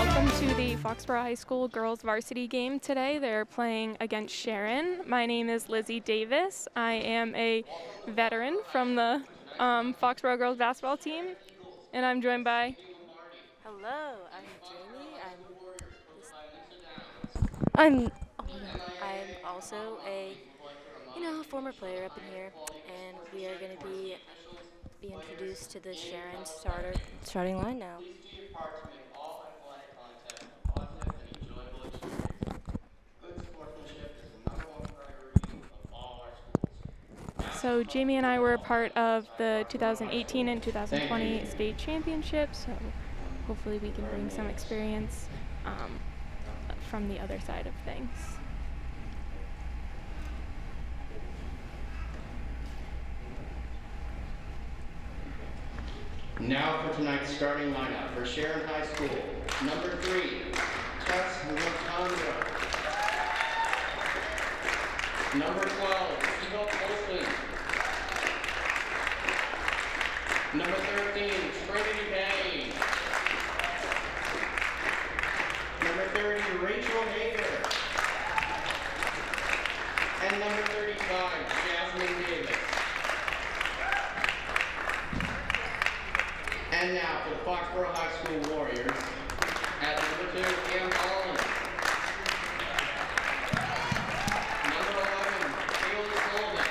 welcome to the Foxborough High School girls varsity game today. They're playing against Sharon. My name is Lizzie Davis. I am a veteran from the Foxborough girls basketball team, and I'm joined by... Hello, I'm Jamie. I'm also a former player up in here, and we are going to be introduced to the Sharon starting line now. So Jamie and I were a part of the 2018 and 2020 state championships, so hopefully we can bring some experience from the other side of things. Now for tonight's starting lineup for Sharon High School. Number 3, Tess Lutandra. Number 12, Eva Olsen. Number 13, Trinity Bay. Number 30, Rachel Hager. And number 35, Jasmine Davis. And now for the Foxborough High School Warriors, at number 2, Cam Collins. Number 11, Haley Coleman.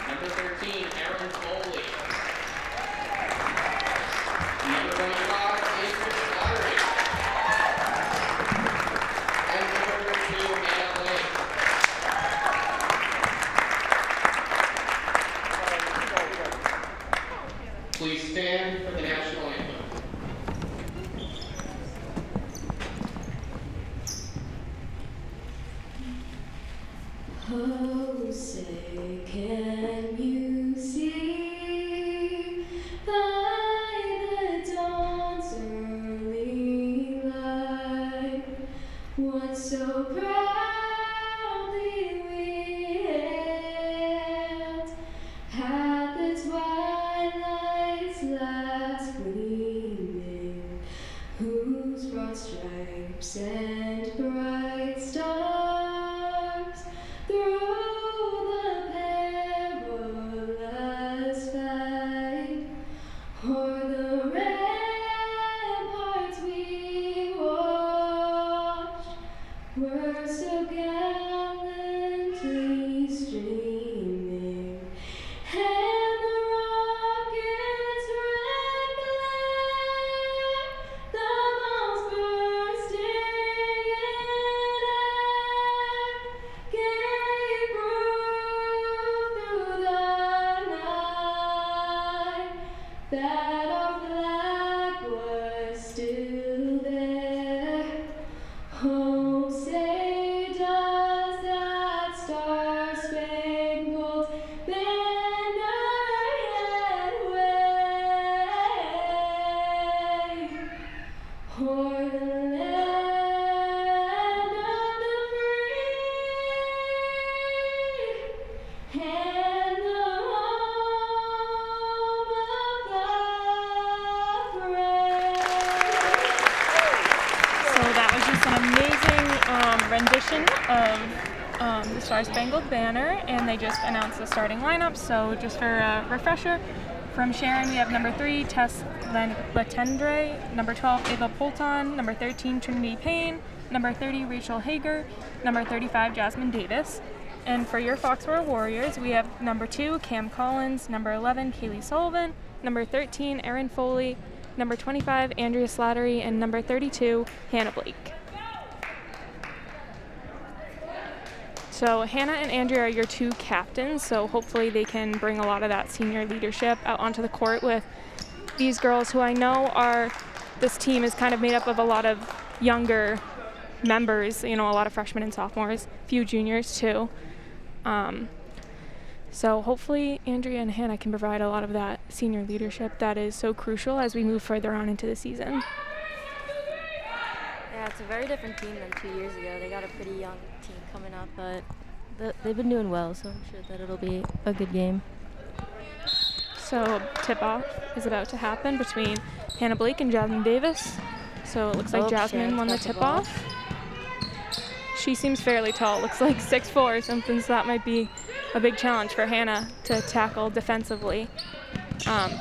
Number 13, Aaron Foley. Number 25, Andrew Slattery. And number 2, Hannah Lake. Please stand for the national anthem. Oh, say, can you see by the dawn's early light what so proudly we hailed at the twilight's last gleaming, whose broad stripes and bright stars through the perilous fight o'er the ramparts we watched were so gallantly streaming, and the rocket's red glare, the bombs bursting in air, gave proof through the night that our flag was still there. Oh, say does that star-spangled banner yet wave o'er the land of the free and the home of the brave? So that was just an amazing rendition of the Star Spangled Banner, and they just announced the starting lineup. So just for a refresher, from Sharon we have number 3, Tess Latendre, number 12, Ava Polton, number 13, Trinity Payne, number 30, Rachel Hager, number 35, Jasmine Davis. And for your Foxborough Warriors, we have number 2, Cam Collins, number 11, Kaylee Sullivan, number 13, Aaron Foley, number 25, Andrea Slattery, and number 32, Hannah Blake. So Hannah and Andrea are your 2 captains, so hopefully they can bring a lot of that senior leadership out onto the court with these girls who I know are, this team is kind of made up of a lot of younger members, a lot of freshmen and sophomores, a few juniors too. So hopefully Andrea and Hannah can provide a lot of that senior leadership that is so crucial as we move further on into the season. Yeah, it's a very different team than 2 years ago. They got a pretty young team coming up, but they've been doing well, so I'm sure that it'll be a good game. So tip-off is about to happen between Hannah Blake and Jasmine Davis. So it looks like Jasmine won the tip-off. She seems fairly tall. Looks like 6'4" or something, so that might be a big challenge for Hannah to tackle defensively.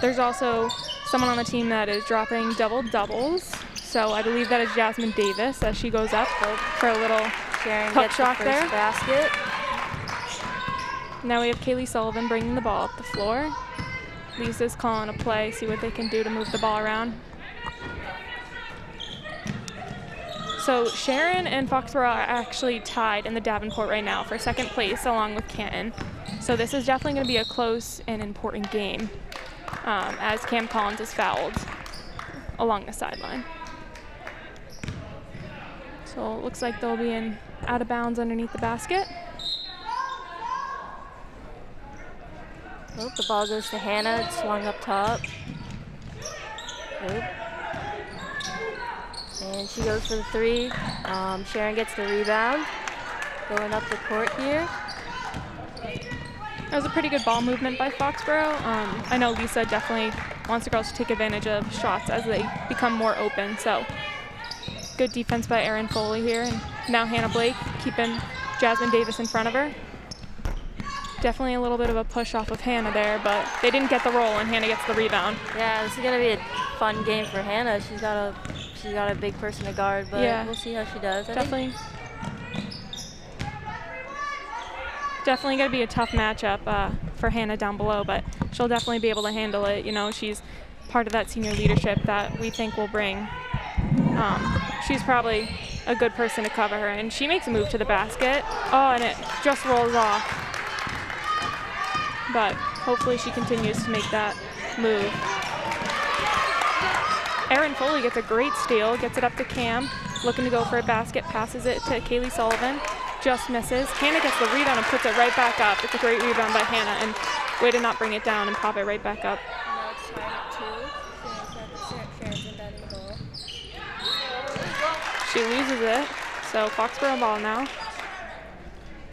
There's also someone on the team that is dropping double doubles. So I believe that is Jasmine Davis as she goes up for a little Sharon hook gets shot the first there. basket. Now we have Kaylee Sullivan bringing the ball up the floor. Lisa's calling a play, see what they can do to move the ball around. So Sharon and Foxborough are actually tied in the Davenport right now for second place along with Canton. So this is definitely going to be a close and important game as Cam Collins is fouled along the sideline. So it looks like they'll be in out of bounds underneath the basket. Oh, the ball goes to Hannah. It's swung up top. Oh. And she goes for the three. Sharon gets the rebound. Going up the court here. That was a pretty good ball movement by Foxborough. I know Lisa definitely wants the girls to take advantage of shots as they become more open. So good defense by Erin Foley here. And now Hannah Blake keeping Jasmine Davis in front of her. Definitely a little bit of a push off of Hannah there, but they didn't get the roll and Hannah gets the rebound. Yeah, this is gonna be a fun game for Hannah. She's got a big person to guard, but yeah, we'll see how she does. Definitely gonna be a tough matchup for Hannah down below, but she'll definitely be able to handle it. You know, she's part of that senior leadership that we think will bring. She's probably a good person to cover her, and she makes a move to the basket. Oh, and it just rolls off. But hopefully she continues to make that move. Erin Foley gets a great steal, gets it up to Cam, looking to go for a basket, passes it to Kaylee Sullivan, just misses. Hannah gets the rebound and puts it right back up. It's a great rebound by Hannah, and way to not bring it down and pop it right back up. Now it's tied up 2. Sharon's inbounding the ball. She loses it, so Foxborough ball now.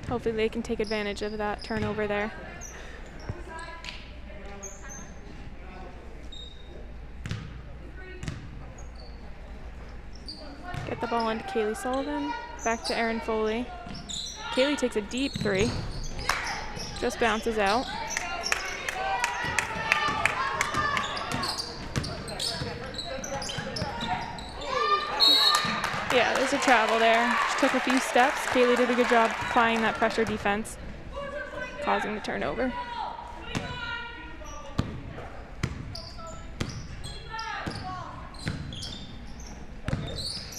Hopefully they can take advantage of that turnover there. Get the ball into Kaylee Sullivan. Back to Erin Foley. Kaylee takes a deep three. Just bounces out. Yeah, there's a travel there. She took a few steps. Kaylee did a good job applying that pressure defense, causing the turnover.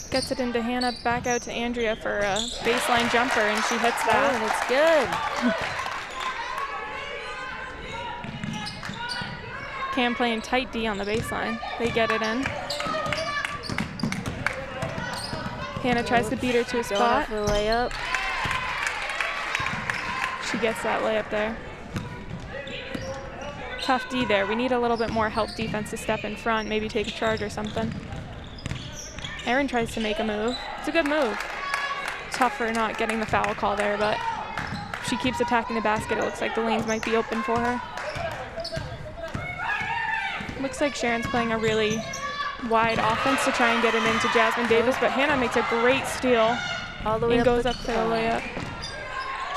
Gets it into Hannah, back out to Andrea for a baseline jumper, and she hits that. Oh, that's good. Cam playing tight D on the baseline. They get it in. Hannah tries to beat her to a spot. Going for the layup. She gets that layup there. Tough D there. We need a little bit more help defense to step in front, maybe take a charge or something. Erin tries to make a move. It's a good move. Tough for not getting the foul call there, but if she keeps attacking the basket, it looks like the lanes might be open for her. Looks like Sharon's playing a really wide offense to try and get it into Jasmine Davis, but Hannah makes a great steal All the way and up goes up for the layup.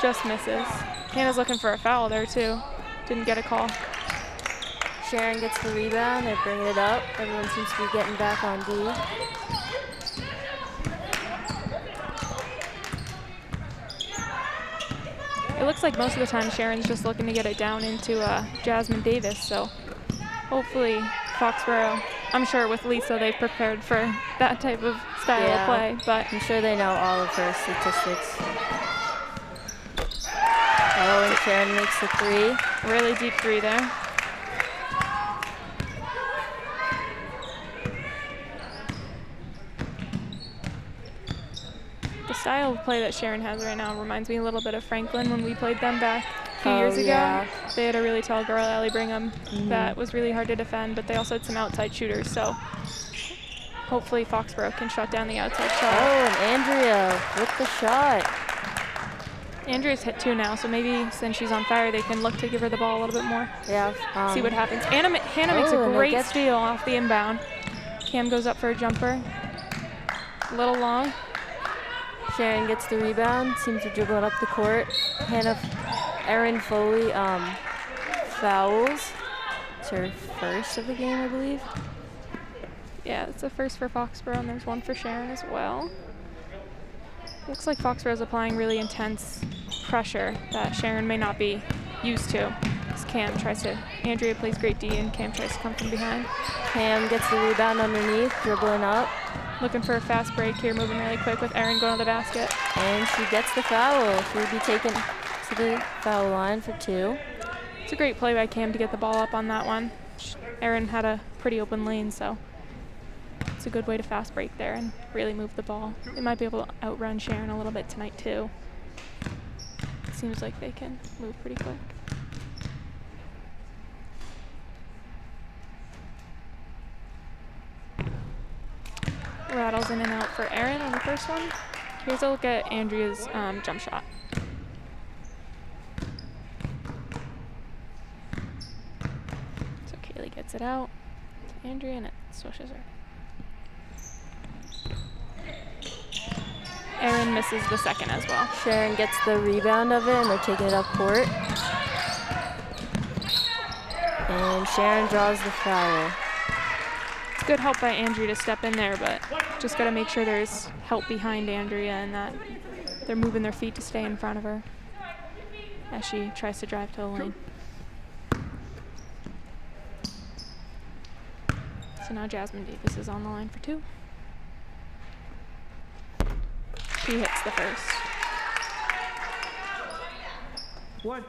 Just misses. Hannah's looking for a foul there too. Didn't get a call. Sharon gets the rebound. They're bringing it up. Everyone seems to be getting back on D. It looks like most of the time Sharon's just looking to get it down into Jasmine Davis, so hopefully Foxborough, I'm sure with Lisa they've prepared for that type of style of play, but I'm sure they know all of her statistics. Oh, and Sharon makes the three. Really deep three there. The style of play that Sharon has right now reminds me a little bit of Franklin when we played them back a few years ago. Yeah. They had a really tall girl, Allie Brigham, that was really hard to defend, but they also had some outside shooters, so hopefully Foxborough can shut down the outside shot. Oh, and Andrea with the shot. Andrea's hit 2 now, so maybe since she's on fire, they can look to give her the ball a little bit more. Yeah. See what happens. Hannah makes a and they great get- steal off the inbound. Cam goes up for a jumper. A little long. Sharon gets the rebound, seems to dribble it up the court. Erin Foley fouls. It's her first of the game, I believe. Yeah, it's a first for Foxborough, and there's one for Sharon as well. Looks like Foxborough's applying really intense pressure that Sharon may not be used to. As Andrea plays great D, and Cam tries to come from behind. Cam gets the rebound underneath, dribbling up. Looking for a fast break here, moving really quick with Erin going to the basket. And she gets the foul. She will be taken to the foul line for 2. It's a great play by Cam to get the ball up on that one. Erin had a pretty open lane, so it's a good way to fast break there and really move the ball. They might be able to outrun Sharon a little bit tonight, too. It seems like they can move pretty quick. Rattles in and out for Erin on the first one. Here's a look at Andrea's jump shot. So Kaylee gets it out to Andrea, and it swishes her. Erin misses the second as well. Sharon gets the rebound of it, and they're taking it up court. And Sharon draws the foul. It's good help by Andrea to step in there, but just got to make sure there's help behind Andrea and that they're moving their feet to stay in front of her as she tries to drive to the lane. So now Jasmine Davis is on the line for 2. She hits the first. What?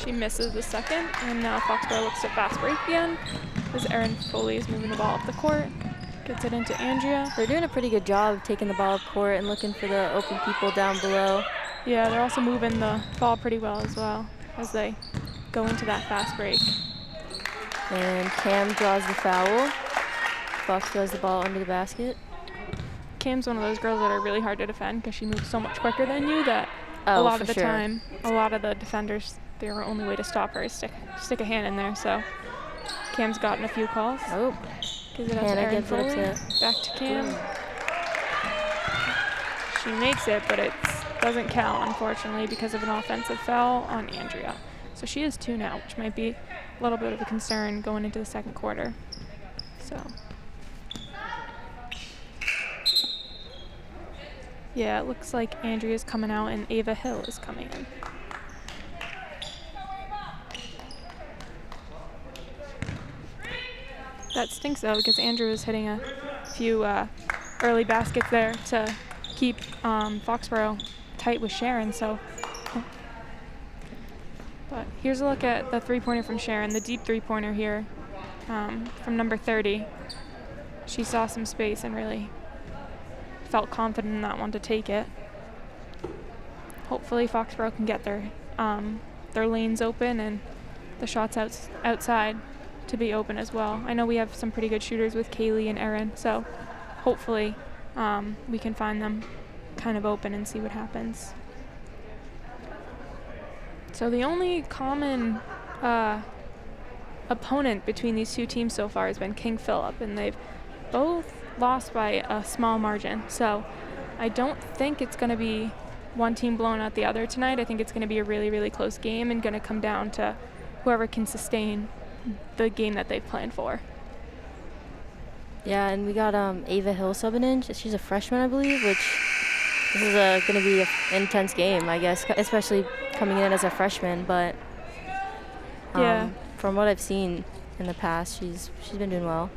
She misses the second, and now Foxborough looks to fast break again as Erin Foley is moving the ball up the court. Gets it into Andrea. They're doing a pretty good job of taking the ball up court and looking for the open people down below. Yeah, they're also moving the ball pretty well as well as they go into that fast break. And Cam draws the foul. Fox throws the ball under the basket. Cam's one of those girls that are really hard to defend because she moves so much quicker than you that a Oh, lot for of the sure. time, a lot of the defenders, their only way to stop her is stick a hand in there. So Cam's gotten a few calls. Oh, Gives it out to Hannah Erin gives it up Foley. to Back to Cam. She makes it, but it doesn't count, unfortunately, because of an offensive foul on Andrea. So she is 2 now, which might be a little bit of a concern going into the second quarter. So, yeah, it looks like Andrea's coming out and Ava Hill is coming in. That stinks, though, because Andrea was hitting a few early baskets there to keep Foxborough tight with Sharon. So, but here's a look at the three-pointer from Sharon, the deep three-pointer here from number 30. She saw some space and really felt confident in that one to take it. Hopefully Foxborough can get their lanes open and the shots outside to be open as well. I know we have some pretty good shooters with Kaylee and Erin, so hopefully we can find them kind of open and see what happens. So the only common opponent between these two teams so far has been King Philip, and they've both lost by a small margin. So I don't think it's going to be one team blowing out the other tonight. I think it's going to be a really, really close game and going to come down to whoever can sustain the game that they've planned for. Yeah, and we got Ava Hill subbing in. She's a freshman, I believe, which this is going to be an intense game, I guess, especially coming in as a freshman. But Yeah. from what I've seen in the past, she's been doing well.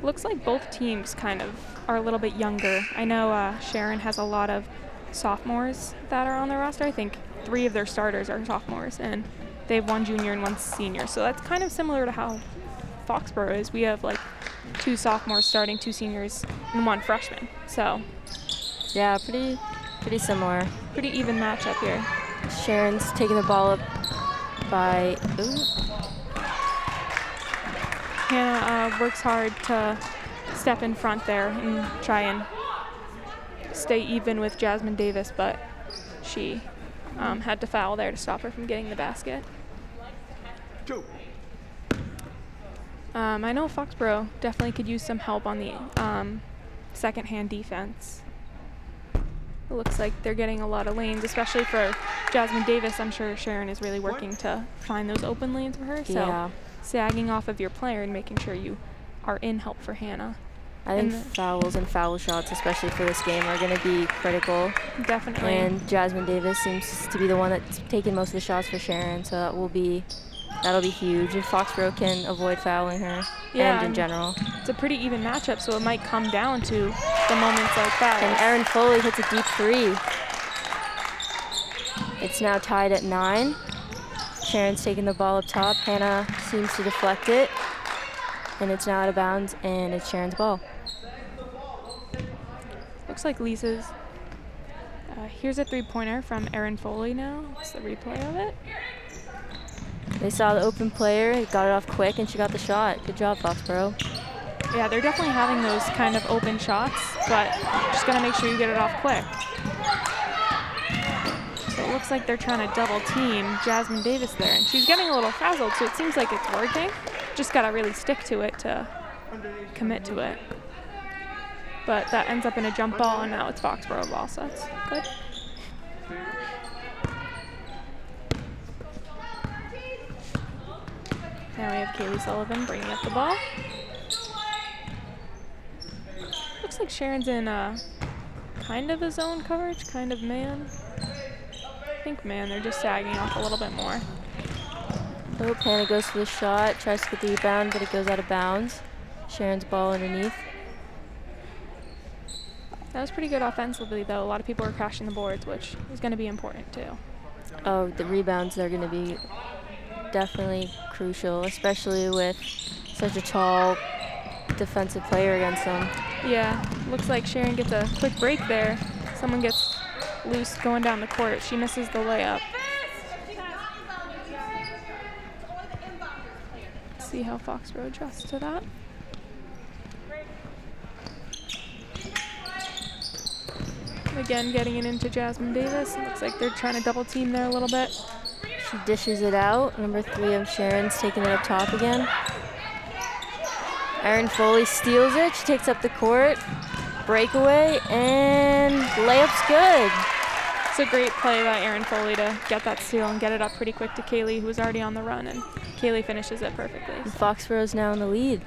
Looks like both teams kind of are a little bit younger. I know Sharon has a lot of sophomores that are on their roster. I think 3 of their starters are sophomores, and they have 1 junior and 1 senior. So that's kind of similar to how Foxborough is. We have like 2 sophomores starting, 2 seniors, and 1 freshman. So Yeah, pretty similar. pretty even matchup here. Sharon's taking the ball up by. Hannah works hard to step in front there and try and stay even with Jasmine Davis, but she had to foul there to stop her from getting the basket. I know Foxborough definitely could use some help on the second-hand defense. It looks like they're getting a lot of lanes, especially for Jasmine Davis. I'm sure Sharon is really working to find those open lanes for her. So sagging off of your player and making sure you are in help for Hannah. I think fouls and foul shots, especially for this game, are going to be critical. Definitely. And Jasmine Davis seems to be the one that's taking most of the shots for Sharon, so that'll be huge if Foxborough can avoid fouling her. Yeah, and in general. It's a pretty even matchup, so it might come down to the moments like that. And Erin Foley hits a deep 3. It's now tied at 9. Sharon's taking the ball up top. Hannah seems to deflect it. And it's now out of bounds, and it's Sharon's ball. Looks like Lisa's. Here's a three-pointer from Erin Foley now. It's the replay of it. They saw the open player, got it off quick, and she got the shot. Good job, Foxborough. Yeah, they're definitely having those kind of open shots, but just gotta make sure you get it off quick. So it looks like they're trying to double team Jasmine Davis there, and she's getting a little frazzled, so it seems like it's working. Just gotta really stick to it to commit to it. But that ends up in a jump ball, and now it's Foxborough ball, so that's good. Now we have Kaylee Sullivan bringing up the ball. Looks like Sharon's in kind of a zone coverage, kind of man. I think man, they're just sagging off a little bit more. Oh, Hannah goes for the shot, tries to get the rebound, but it goes out of bounds. Sharon's ball underneath. That was pretty good offensively, though. A lot of people were crashing the boards, which is going to be important, too. Oh, the rebounds, they're going to be definitely crucial, especially with such a tall defensive player against them. Yeah, looks like Sharon gets a quick break there. Someone gets loose going down the court. She misses the layup. Let's see how Foxborough adjusts to that. Again, getting it into Jasmine Davis. It looks like they're trying to double team there a little bit. She dishes it out. Number 3 of Sharon's taking it up top again. Erin Foley steals it. She takes up the court. Breakaway, and layup's good. It's a great play by Erin Foley to get that steal and get it up pretty quick to Kaylee, who was already on the run, and Kaylee finishes it perfectly. And Foxborough's now in the lead.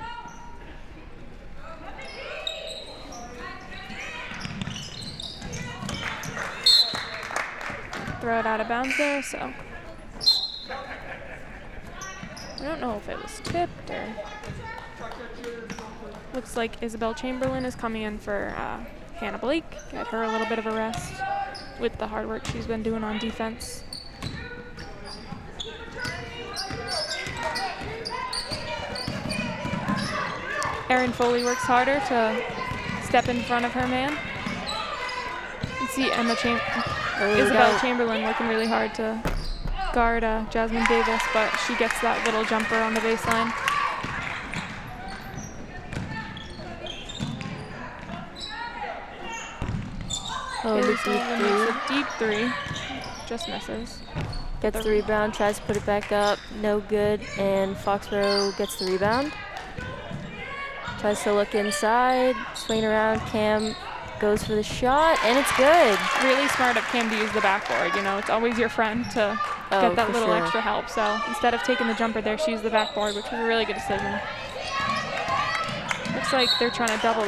Throw it out of bounds there, so I don't know if it was tipped or. Looks like Isabel Chamberlain is coming in for Hannah Blake. Get her a little bit of a rest with the hard work she's been doing on defense. Erin Foley works harder to step in front of her man. You see Isabel Chamberlain working really hard to guard Jasmine Davis, but she gets that little jumper on the baseline. Oh, the deep three. Just misses. Gets the rebound, tries to put it back up. No good, and Foxborough gets the rebound. Tries to look inside, swing around. Cam goes for the shot, and it's good. Really smart of Cam to use the backboard. You know, it's always your friend to get that little extra help. So instead of taking the jumper there, she used the backboard, which was a really good decision. Looks like they're trying to double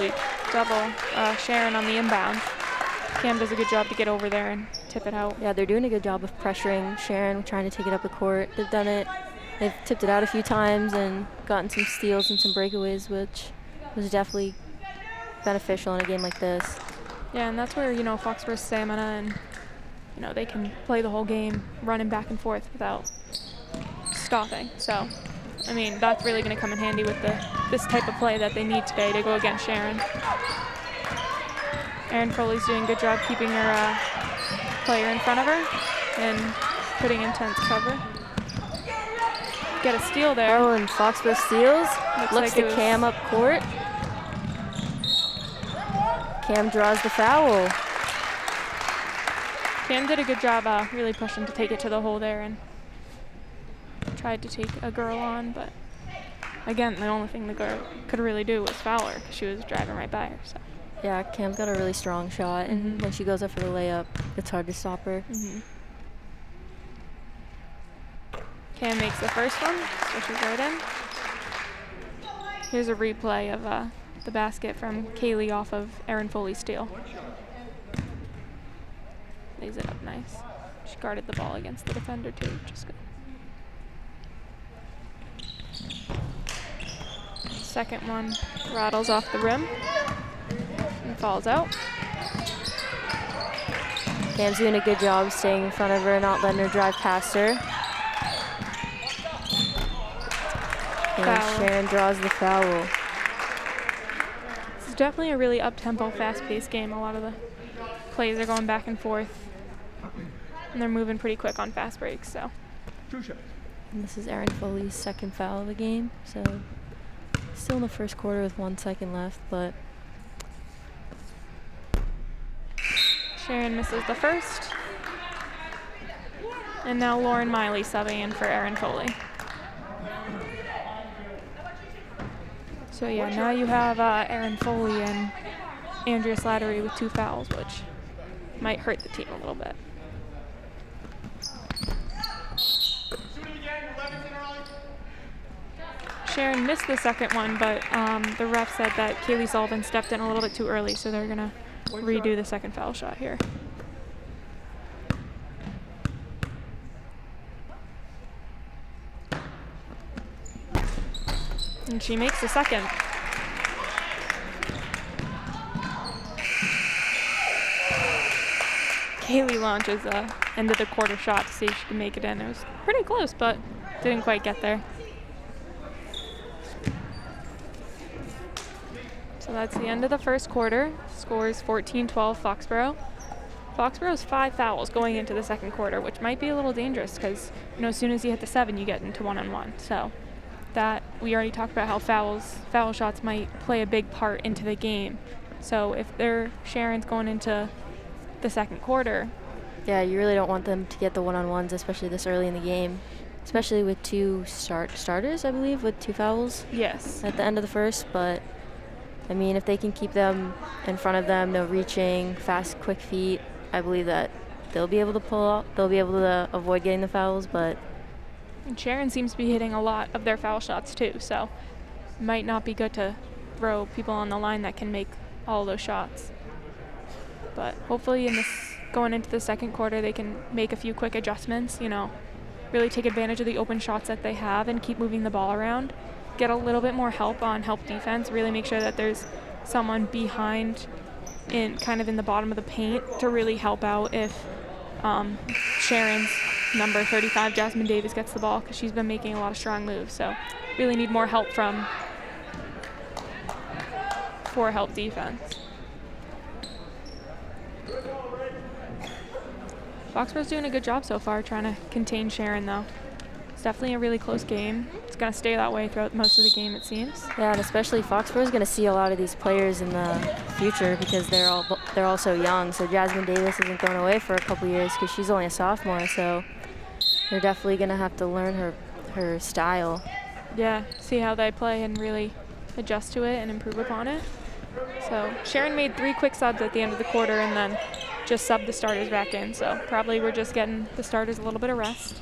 Sharon on the inbound. Cam does a good job to get over there and tip it out. Yeah, they're doing a good job of pressuring Sharon, trying to take it up the court. They've done it. They've tipped it out a few times and gotten some steals and some breakaways, which was definitely beneficial in a game like this. Yeah, and that's where, you know, Foxborough's stamina and, you know, they can play the whole game running back and forth without stopping. So, I mean, that's really going to come in handy with this type of play that they need today to go against Sharon. Erin Foley's doing a good job keeping her player in front of her and putting intense cover. Get a steal there. Oh, and Foxborough steals. Looks to Cam up court. Cam draws the foul. Cam did a good job really pushing to take it to the hole there and tried to take a girl on, but again, the only thing the girl could really do was foul her because she was driving right by her. So. Yeah, Cam's got a really strong shot, and when she goes up for the layup, it's hard to stop her. Cam makes the first one, pushes right in. Here's a replay of the basket from Kaylee off of Erin Foley's steal. Lays it up nice. She guarded the ball against the defender too, which is good. Second one rattles off the rim and falls out. Cam's doing a good job staying in front of her and not letting her drive past her. And Foul. Sharon draws the foul. This is definitely a really up-tempo, fast-paced game. A lot of the plays are going back and forth, and they're moving pretty quick on fast breaks. So. And this is Erin Foley's second foul of the game, so still in the first quarter with 1 second left, but Sharon misses the first. And now Lauren Miley subbing in for Erin Foley. So yeah, now you have Erin Foley and Andrea Slattery with 2 fouls, which might hurt the team a little bit. Sharon missed the second one, but the ref said that Kaylee Sullivan stepped in a little bit too early, so they're gonna redo the second foul shot here. And she makes the second. Kaylee launches a end of the quarter shot to see if she can make it in. It was pretty close, but didn't quite get there. So that's the end of the first quarter. Score is 14-12 Foxborough. Foxborough's 5 fouls going into the second quarter, which might be a little dangerous because, you know, as soon as you hit the 7, you get into one-on-one. So that we already talked about how foul shots might play a big part into the game. So if Sharon's going into the second quarter. Yeah, you really don't want them to get the one-on-ones, especially this early in the game, especially with 2 starters, I believe, with 2 fouls. Yes. At the end of the first, but I mean, if they can keep them in front of them, no reaching, fast, quick feet, I believe that they'll be able to pull out, they'll be able to avoid getting the fouls, but And Sharon seems to be hitting a lot of their foul shots too, so it might not be good to throw people on the line that can make all those shots. But hopefully going into the second quarter, they can make a few quick adjustments, you know, really take advantage of the open shots that they have and keep moving the ball around. Get a little bit more help on help defense, really make sure that there's someone behind in the bottom of the paint to really help out if Sharon's number 35, Jasmine Davis, gets the ball, because she's been making a lot of strong moves. So really need more help for help defense. Foxborough's doing a good job so far trying to contain Sharon, though. It's definitely a really close game. It's going to stay that way throughout most of the game, it seems. yeah, and especially Foxborough's going to see a lot of these players in the future because they're all so young. So Jasmine Davis isn't going away for a couple years because she's only a sophomore. So they're definitely going to have to learn her style. Yeah, see how they play and really adjust to it and improve upon it. So Sharon made 3 quick subs at the end of the quarter and then just subbed the starters back in. So probably we're just getting the starters a little bit of rest.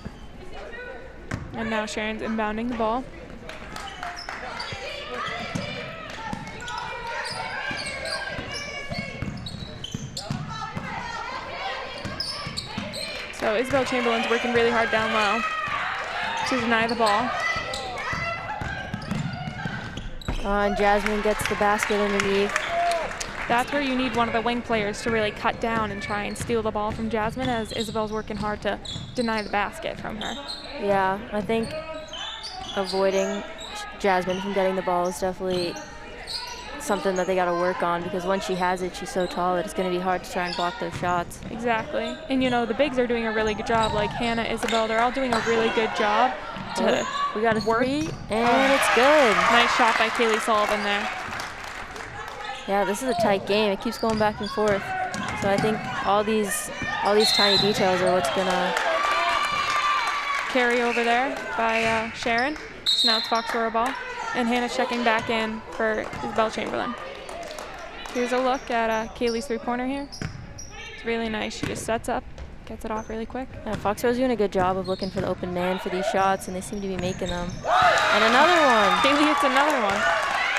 And now Sharon's inbounding the ball. So Isabel Chamberlain's working really hard down low to deny the ball. And Jasmine gets the basket underneath. That's where you need one of the wing players to really cut down and try and steal the ball from Jasmine, as Isabel's working hard to deny the basket from her. Yeah, I think avoiding Jasmine from getting the ball is definitely something that they got to work on, because once she has it, she's so tall that it's going to be hard to try and block those shots. Exactly. And, you know, the bigs are doing a really good job, like Hannah, Isabel. They're all doing a really good job to We got a work. 3, and it's good. Nice shot by Kaylee Sullivan there. Yeah, this is a tight game. It keeps going back and forth. So I think all these tiny details are what's gonna. Carry over there by Sharon. So now it's Foxborough ball. And Hannah's checking back in for Isabel Chamberlain. Here's a look at Kaylee's three-pointer here. It's really nice. She just sets up, gets it off really quick. Yeah, Foxborough's doing a good job of looking for the open man for these shots, and they seem to be making them. And another one. Kaylee hits another one.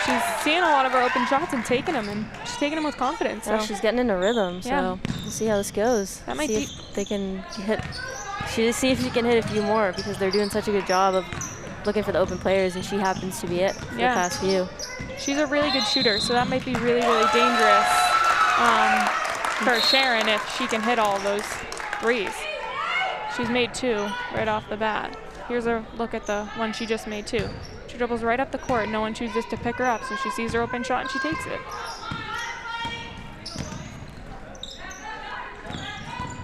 She's seeing a lot of her open shots and taking them, and she's taking them with confidence. So Yeah, she's getting into rhythm, so Yeah. we'll see how this goes. That might see be- if they can hit. See if she can hit a few more, because they're doing such a good job of looking for the open players, and she happens to be it for Yeah. the past few. she's a really good shooter, so that might be really, really dangerous for Sharon if she can hit all those threes. She's made 2 right off the bat. Here's a look at the one she just made 2. She dribbles right up the court. No one chooses to pick her up, so she sees her open shot and she takes it.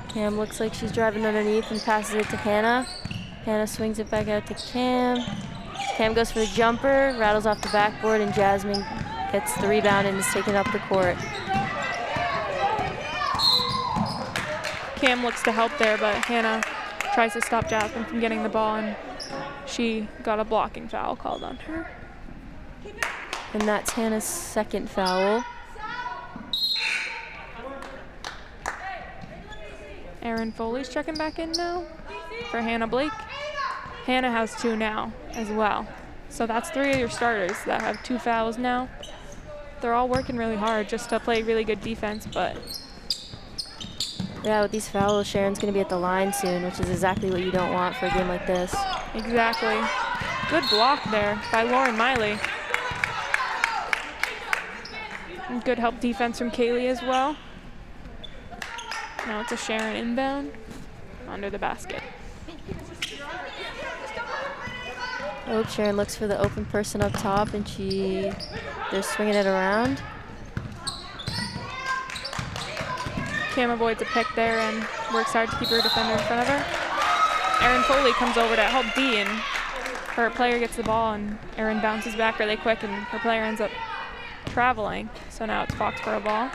Cam looks like she's driving underneath and passes it to Hannah. Hannah swings it back out to Cam. Cam goes for the jumper, rattles off the backboard, and Jasmine gets the rebound and is taken up the court. Cam looks to help there, but Hannah tries to stop Jasmine from getting the ball, and she got a blocking foul called on her. And that's Hannah's second foul. Erin Foley's checking back in now for Hannah Blake. Hannah has 2 now as well. So that's 3 of your starters that have 2 fouls now. They're all working really hard just to play really good defense, but Yeah, with these fouls, Sharon's going to be at the line soon, which is exactly what you don't want for a game like this. exactly. Good block there by Lauren Miley. And good help defense from Kaylee as well. Now it's a Sharon inbound under the basket. Oh, Sharon looks for the open person up top, and they're swinging it around. Cam avoids a pick there and works hard to keep her defender in front of her. Erin Foley comes over to help D, and her player gets the ball, and Erin bounces back really quick, and her player ends up traveling. So now it's Foxborough ball.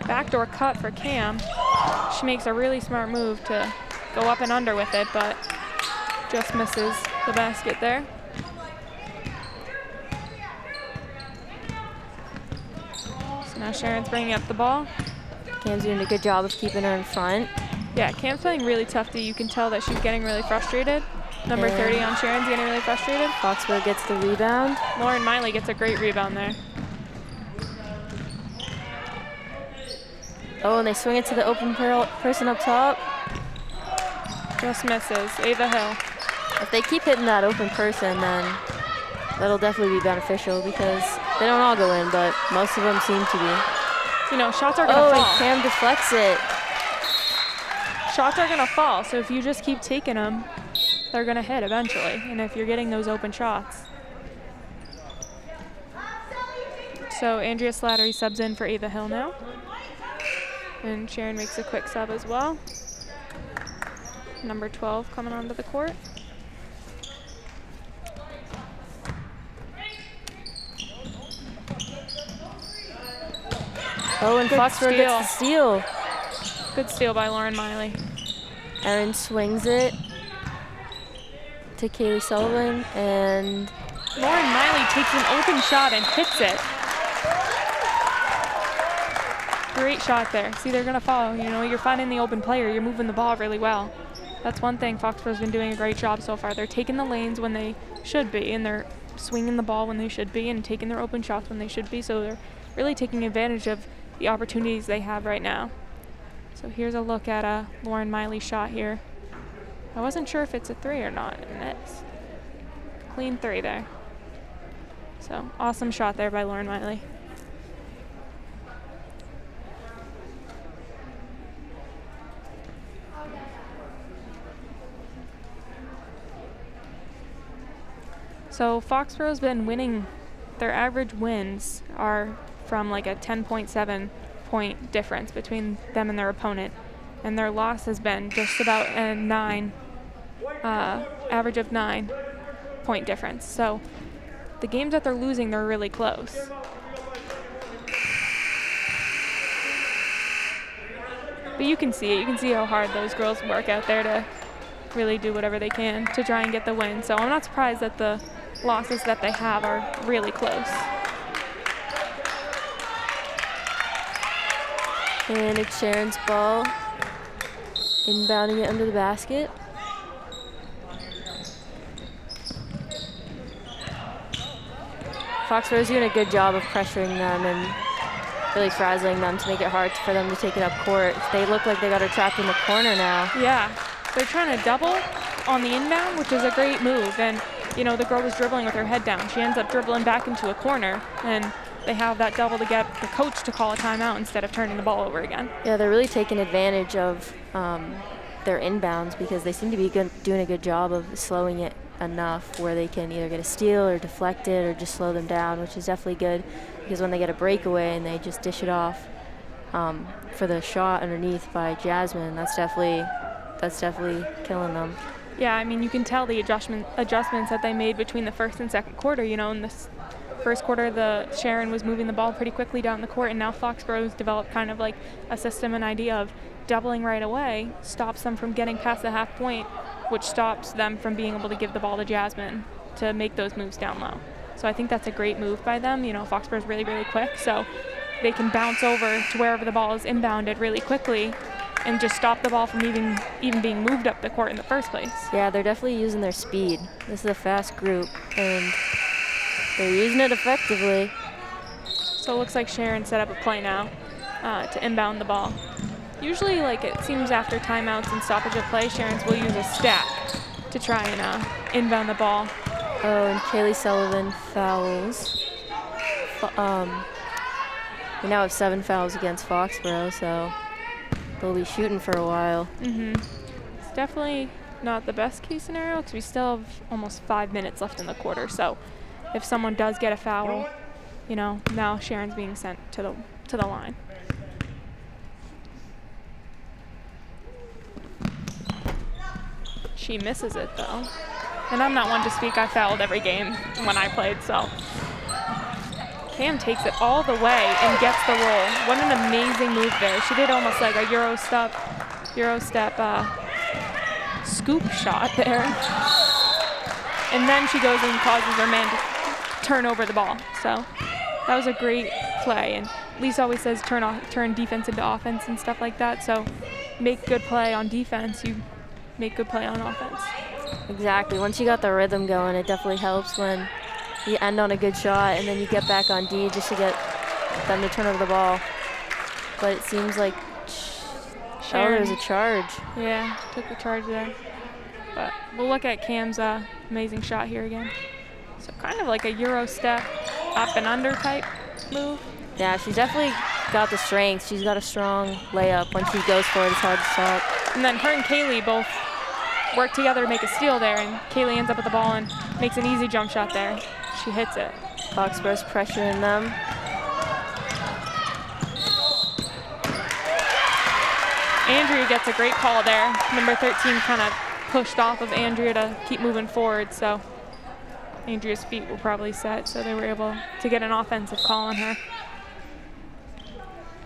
Backdoor cut for Cam. She makes a really smart move to go up and under with it, but just misses the basket there. So now Sharon's bringing up the ball. Cam's doing a good job of keeping her in front. Yeah, Cam's playing really tough D. You can tell that she's getting really frustrated. Number 30 on Sharon's getting really frustrated. Foxborough gets the rebound. Lauren Miley gets a great rebound there. Oh, and they swing it to the open person up top. Just misses. Ava Hill. If they keep hitting that open person, then that'll definitely be beneficial, because they don't all go in, but most of them seem to be. You know, shots are going Oh, to and fall. Cam deflects it. Shots are going to fall, so if you just keep taking them, they're going to hit eventually. And if you're getting those open shots. So Andrea Slattery subs in for Ava Hill now. And Sharon makes a quick sub as well. Number 12 coming onto the court. Oh, and Good Foxborough gets the steal. Good steal by Lauren Miley. Erin swings it to Kaylee Sullivan, and Lauren Miley takes an open shot and hits it. Great shot there. See, they're going to follow. You know, you're finding the open player. You're moving the ball really well. That's one thing Foxborough's been doing a great job so far. They're taking the lanes when they should be, and they're swinging the ball when they should be, and taking their open shots when they should be. So they're really taking advantage of the opportunities they have right now. So here's a look at a Lauren Miley shot here. I wasn't sure if it's a 3 or not, and it's clean 3 there. So awesome shot there by Lauren Miley. So Foxborough's been winning. Their average wins are from like a 10.7 point difference between them and their opponent, and their loss has been just about a 9 average of 9 point difference. So the games that they're losing, they're really close. But you can see it. You can see how hard those girls work out there to really do whatever they can to try and get the win. So I'm not surprised that the losses that they have are really close. And it's Sharon's ball, inbounding it under the basket. Foxborough's doing a good job of pressuring them and really frazzling them to make it hard for them to take it up court. They look like they got her trapped in the corner now. Yeah, they're trying to double on the inbound, which is a great move. And, you know, the girl was dribbling with her head down. She ends up dribbling back into a corner, and they have that double to get the coach to call a timeout instead of turning the ball over again. Yeah, they're really taking advantage of their inbounds because they seem to be doing a good job of slowing it enough where they can either get a steal or deflect it or just slow them down, which is definitely good because when they get a breakaway and they just dish it off for the shot underneath by Jasmine, that's definitely killing them. Yeah, I mean, you can tell the adjustments that they made between the first and second quarter. You know, in this first quarter, Sharon was moving the ball pretty quickly down the court, and now Foxborough's developed kind of like a system and idea of doubling right away, stops them from getting past the half point, which stops them from being able to give the ball to Jasmine to make those moves down low. So I think that's a great move by them. You know, Foxborough's really, really quick, so they can bounce over to wherever the ball is inbounded really quickly and just stop the ball from even being moved up the court in the first place. Yeah, they're definitely using their speed. This is a fast group, and they're using it effectively. So it looks like Sharon set up a play now to inbound the ball. Usually, like, it seems after timeouts and stoppage of play, Sharon's will use a stack to try and inbound the ball. Oh, and Kaylee Sullivan fouls. We now have 7 fouls against Foxborough, so they'll be shooting for a while. It's definitely not the best case scenario because we still have almost 5 minutes left in the quarter. So if someone does get a foul, you know, now Sharon's being sent to the line. She misses it though. And I'm not one to speak. I fouled every game when I played, so. Cam takes it all the way and gets the roll. What an amazing move there. She did almost like a Euro step scoop shot there. And then she goes and causes her man to turn over the ball. So that was a great play. And Lisa always says turn defense into offense and stuff like that. So make good play on defense, you make good play on offense. Exactly. Once you got the rhythm going, it definitely helps when you end on a good shot and then you get back on D just to get them to turn over the ball. But it seems like Sharon, there was a charge. Yeah, took the charge there. But we'll look at Cam's amazing shot here again. So kind of like a Euro step up and under type move. Yeah, she's definitely got the strength. She's got a strong layup. When she goes for it, it's hard to stop. And then her and Kaylee both work together to make a steal there, and Kaylee ends up with the ball and makes an easy jump shot there. She hits it. Foxborough's pressuring them. Andrea gets a great call there. Number 13 kind of pushed off of Andrea to keep moving forward, so Andrea's feet were probably set, so they were able to get an offensive call on her.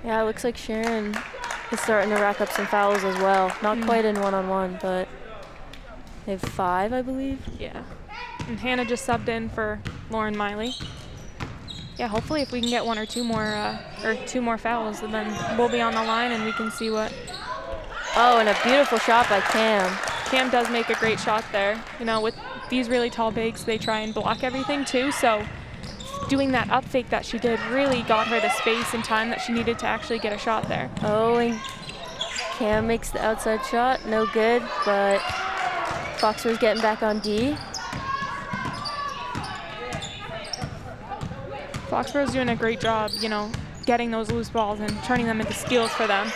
Yeah, it looks like Sharon is starting to rack up some fouls as well. Not quite in one-on-one, but they have 5, I believe. Yeah. And Hannah just subbed in for Lauren Miley. Yeah, hopefully if we can get 1 or 2 more fouls, and then we'll be on the line and we can see what. Oh, and a beautiful shot by Cam. Cam does make a great shot there. You know, with these really tall bigs, they try and block everything too, so doing that up fake that she did really got her the space and time that she needed to actually get a shot there. Oh, and Cam makes the outside shot. No good, but Foxborough's getting back on D. Foxborough's doing a great job, you know, getting those loose balls and turning them into steals for them.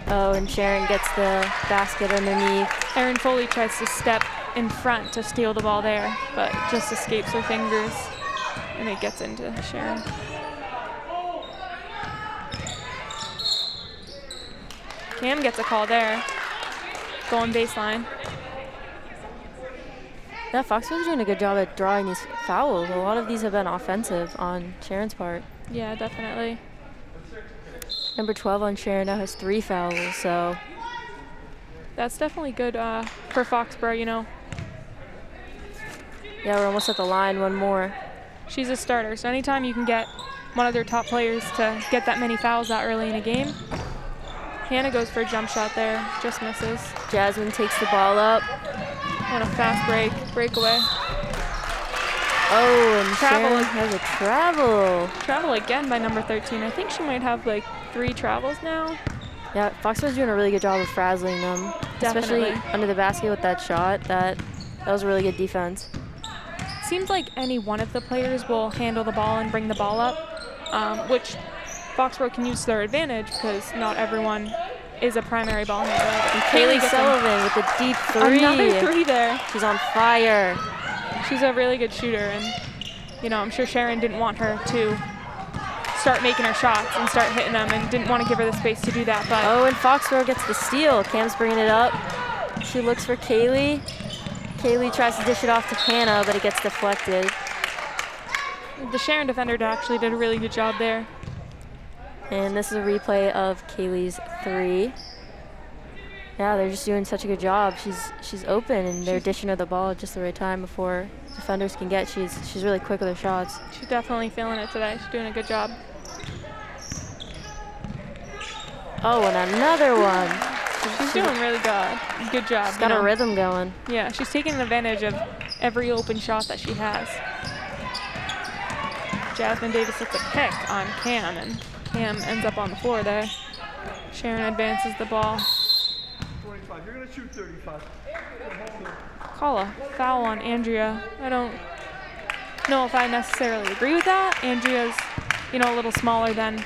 Oh, and Sharon gets the basket underneath. Erin Foley tries to step in front to steal the ball there, but just escapes her fingers, and it gets into Sharon. Cam gets a call there, going baseline. Yeah, Foxborough's doing a good job at drawing these fouls. A lot of these have been offensive on Sharon's part. Yeah, definitely. Number 12 on Sharon now has 3 fouls, so That's definitely good for Foxborough, you know. yeah, we're almost at the line. One more. She's a starter, so anytime you can get one of their top players to get that many fouls that early in a game. Hannah goes for a jump shot there, just misses. Jasmine takes the ball up. On a fast breakaway. Oh, and Travel. Sharon has a travel. Travel again by number 13. I think she might have like 3 travels now. Yeah, Foxborough's doing a really good job of frazzling them, Definitely. especially under the basket with that shot. That was a really good defense. Seems like any one of the players will handle the ball and bring the ball up, which Foxborough can use to their advantage because not everyone is a primary ball handler. And Kaylee Sullivan with the deep 3. Another 3 there. She's on fire. She's a really good shooter, and you know, I'm sure Sharon didn't want her to start making her shots and start hitting them, and didn't want to give her the space to do that. But Oh, and Foxborough gets the steal. Cam's bringing it up. She looks for Kaylee. Kaylee tries to dish it off to Hannah, but it gets deflected. the Sharon defender actually did a really good job there. And this is a replay of Kaylee's 3. Yeah, they're just doing such a good job. She's open, and they're dishing her the ball at just the right time before defenders can get. She's really quick with her shots. She's definitely feeling it today. She's doing a good job. Oh, and another one. She's doing really good. Good job. She's got a rhythm going. Yeah, she's taking advantage of every open shot that she has. Jasmine Davis gets a pick on Cam, and Cam ends up on the floor there. Sharon advances the ball. 25. You're going to shoot 35. Call a foul on Andrea. I don't know if I necessarily agree with that. Andrea's, you know, a little smaller than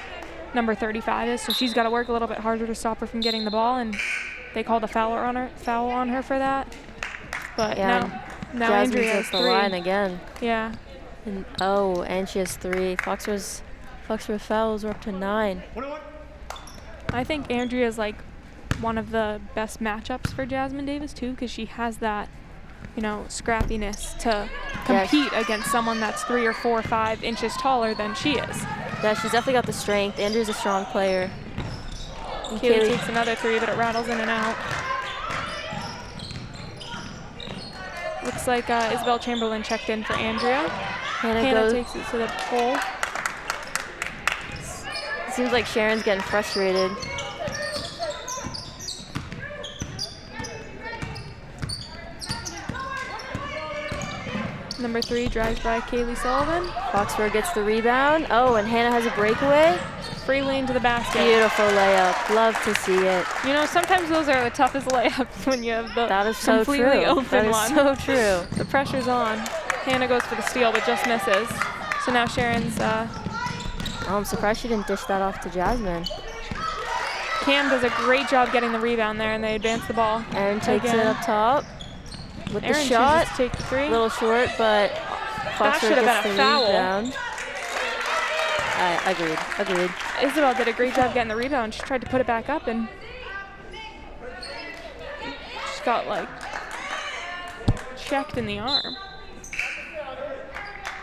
number 35 is, so she's got to work a little bit harder to stop her from getting the ball, and they called a foul on her for that. But Yeah, now Jasmine's Andrea has at the 3. line again. Yeah. And she has 3. Foxborough's fouls are up to 9. I think Andrea's like one of the best matchups for Jasmine Davis too, because she has that, you know, scrappiness to compete against someone that's 3 or 4 or 5 inches taller than she is. Yeah, she's definitely got the strength. Andrew's a strong player. And Kaylee takes another 3, but it rattles in and out. Looks like Isabel Chamberlain checked in for Andrea. Hannah takes it to the pole. Seems like Sharon's getting frustrated. Number 3 drives by Kaylee Sullivan. Foxborough gets the rebound. Oh, and Hannah has a breakaway. Free lane to the basket. Beautiful layup. Love to see it. You know, sometimes those are the toughest layups when you have the That is so true. completely open That is one. so true. The pressure's on. Hannah goes for the steal, but just misses. So now Sharon's I'm surprised she didn't dish that off to Jasmine. Cam does a great job getting the rebound there, and they advance the ball. Aaron takes it again. up top with Aaron the shot. chooses to take the 3. A little short, but Foxborough should have gets been a the foul. rebound. Agreed. Isabel did a great job getting the rebound. She tried to put it back up, and she got like checked in the arm.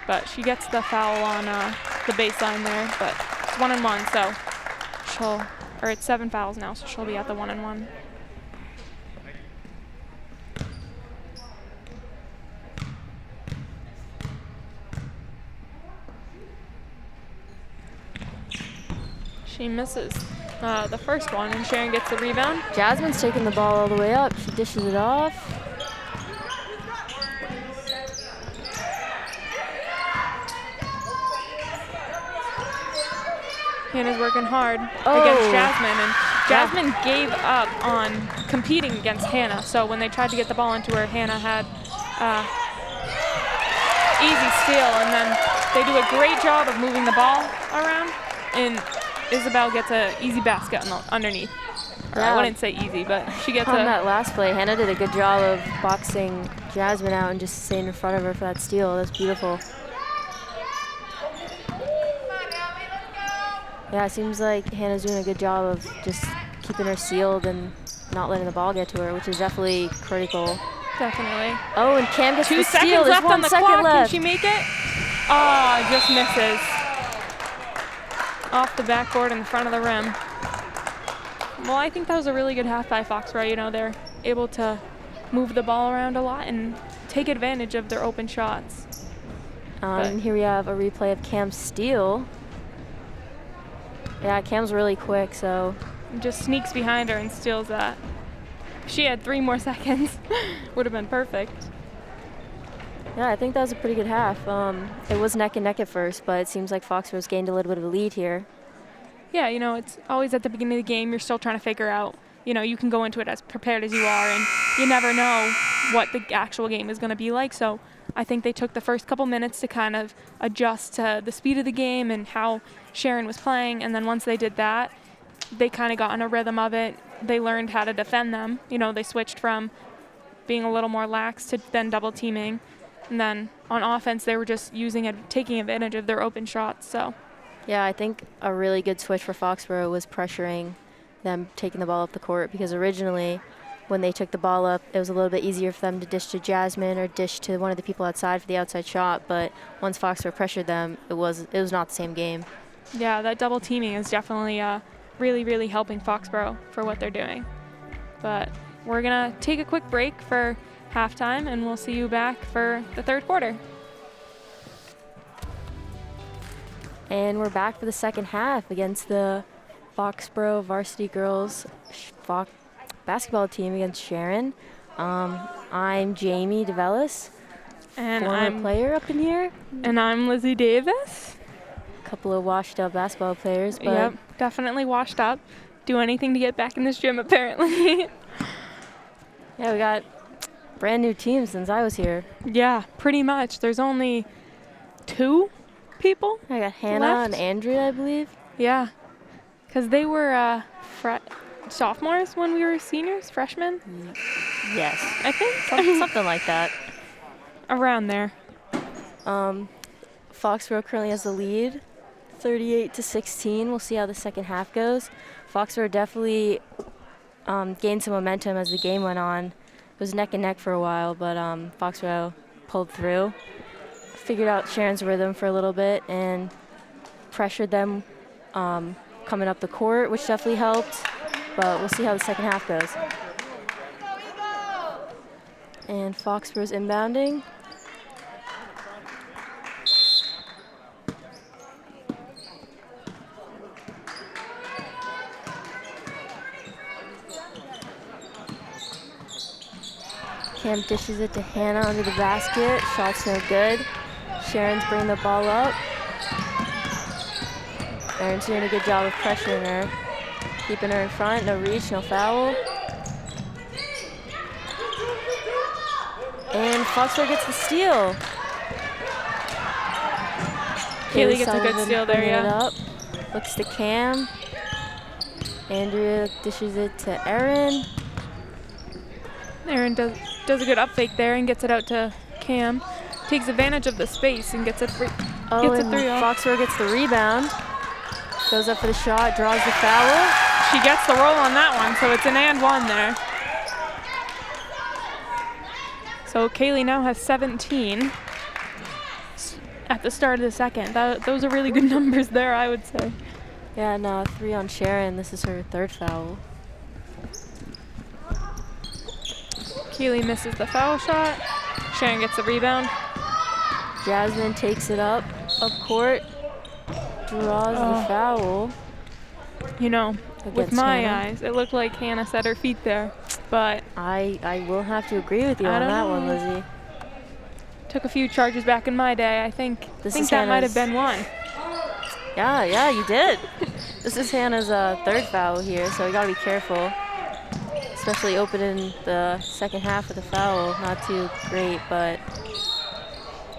But she gets the foul on the baseline there, but it's 1-and-1, so it's 7 fouls now, so she'll be at the 1-and-1. She misses the first one, and Sharon gets the rebound. Jasmine's taking the ball all the way up. She dishes it off. Hannah's working hard Oh. against Jasmine, and Jasmine gave up on competing against Hannah. So when they tried to get the ball into her, Hannah had easy steal, and then they do a great job of moving the ball around, and Isabel gets an easy basket underneath. Or I Yeah. wouldn't say easy, but she gets On that last play, Hannah did a good job of boxing Jasmine out and just staying in front of her for that steal. That's beautiful. Yeah, it seems like Hannah's doing a good job of just keeping her sealed and not letting the ball get to her, which is definitely critical Definitely. Oh, and Cam gets 2 the seconds steal. There's left 1 on the second clock. left. Can she make it? Oh, just misses. Off the backboard in front of the rim. Well, I think that was a really good half by Foxborough. You know, they're able to move the ball around a lot and take advantage of their open shots. And here we have a replay of Cam's steal. Yeah, Cam's really quick, so. Just sneaks behind her and steals that. If she had 3 more seconds, would have been perfect. Yeah, I think that was a pretty good half. It was neck and neck at first, but it seems like Foxborough's gained a little bit of a lead here. Yeah, you know, it's always at the beginning of the game, you're still trying to figure out, you know, you can go into it as prepared as you are, and you never know what the actual game is going to be like. So I think they took the first couple minutes to kind of adjust to the speed of the game and how Sharon was playing. And then once they did that, they kind of got in a rhythm of it. They learned how to defend them. You know, they switched from being a little more lax to then double teaming. And then on offense, they were just taking advantage of their open shots. So. Yeah, I think a really good switch for Foxborough was pressuring them taking the ball up the court, because originally when they took the ball up, it was a little bit easier for them to dish to Jasmine or dish to one of the people outside for the outside shot. But once Foxborough pressured them, it was not the same game. Yeah, that double teaming is definitely really, really helping Foxborough for what they're doing. But we're going to take a quick break for halftime, and we'll see you back for the third quarter. And we're back for the second half against the Foxborough Varsity Girls basketball team against Sharon. I'm Jamie DeVellis, and former I'm player up in here. And I'm Lizzie Davis. A couple of washed up basketball players, but yep, definitely washed up. Do anything to get back in this gym, apparently. Yeah, we got brand new teams since I was here. Yeah, pretty much. There's only 2 people. I got Hannah left. and Andrea, I believe. Yeah, because they were sophomores when we were seniors, freshmen. Yes, I think something like that. Around there. Foxborough currently has the lead, 38-16. We'll see how the second half goes. Foxborough definitely gained some momentum as the game went on. It was neck and neck for a while, but Foxborough pulled through, figured out Sharon's rhythm for a little bit, and pressured them coming up the court, which definitely helped. But we'll see how the second half goes. And Foxborough's inbounding. Cam dishes it to Hannah under the basket. Shot's no good. Sharon's bringing the ball up. Aaron's doing a good job of pressuring her. Keeping her in front, no reach, no foul. And Foxborough gets the steal. Kaylee gets a good steal there, bringing it yeah. up. Looks to Cam. Andrea dishes it to Erin. Aaron does a good up fake there and gets it out to Cam. Takes advantage of the space and gets a 3. Oh, gets and a 3 off. Foxborough gets the rebound. Goes up for the shot, draws the foul. She gets the roll on that one, so it's an and 1 there. So Kaylee now has 17 at the start of the second. Those are really good numbers there, I would say. Yeah, and 3 on Sharon. This is her 3rd foul. Kaylee misses the foul shot. Sharon gets the rebound. Jasmine takes it up court, draws the foul. You know, with Against my Hannah. eyes, it looked like Hannah set her feet there, but I will have to agree with you I on don't that know. one, Lizzie. took a few charges back in my day. I think This is that might have Hannah's- been one. Yeah, you did. This is Hannah's 3rd foul here, so we gotta be careful. Especially opening the second half with a foul. Not too great, but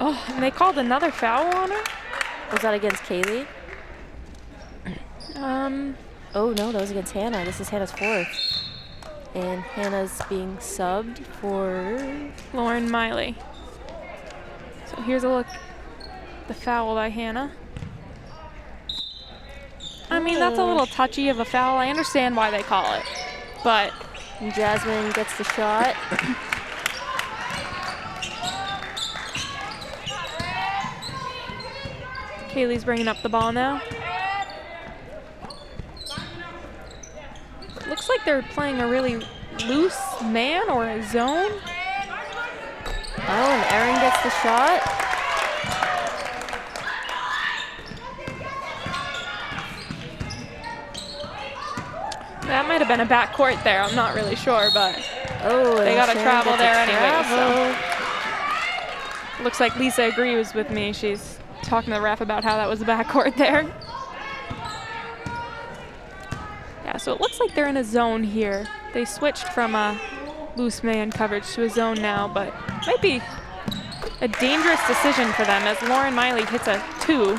Oh, and they called another foul on her? was that against Kaylee? Oh no, that was against Hannah. This is Hannah's 4th. And Hannah's being subbed for Lauren Miley. So here's a look. The foul by Hannah. I mean, that's a little touchy of a foul. I understand why they call it, but and Jasmine gets the shot. Kaylee's bringing up the ball now. Looks like they're playing a really loose man or a zone. Oh, and Erin gets the shot. That might have been a backcourt there. I'm not really sure, but Oh, they got to Sharon travel gets a there anyway. travel. So. Looks like Lisa agrees with me. She's talking to the ref about how that was a backcourt there. Yeah, so it looks like they're in a zone here. They switched from a loose man coverage to a zone now, but might be a dangerous decision for them as Lauren Miley hits a 2.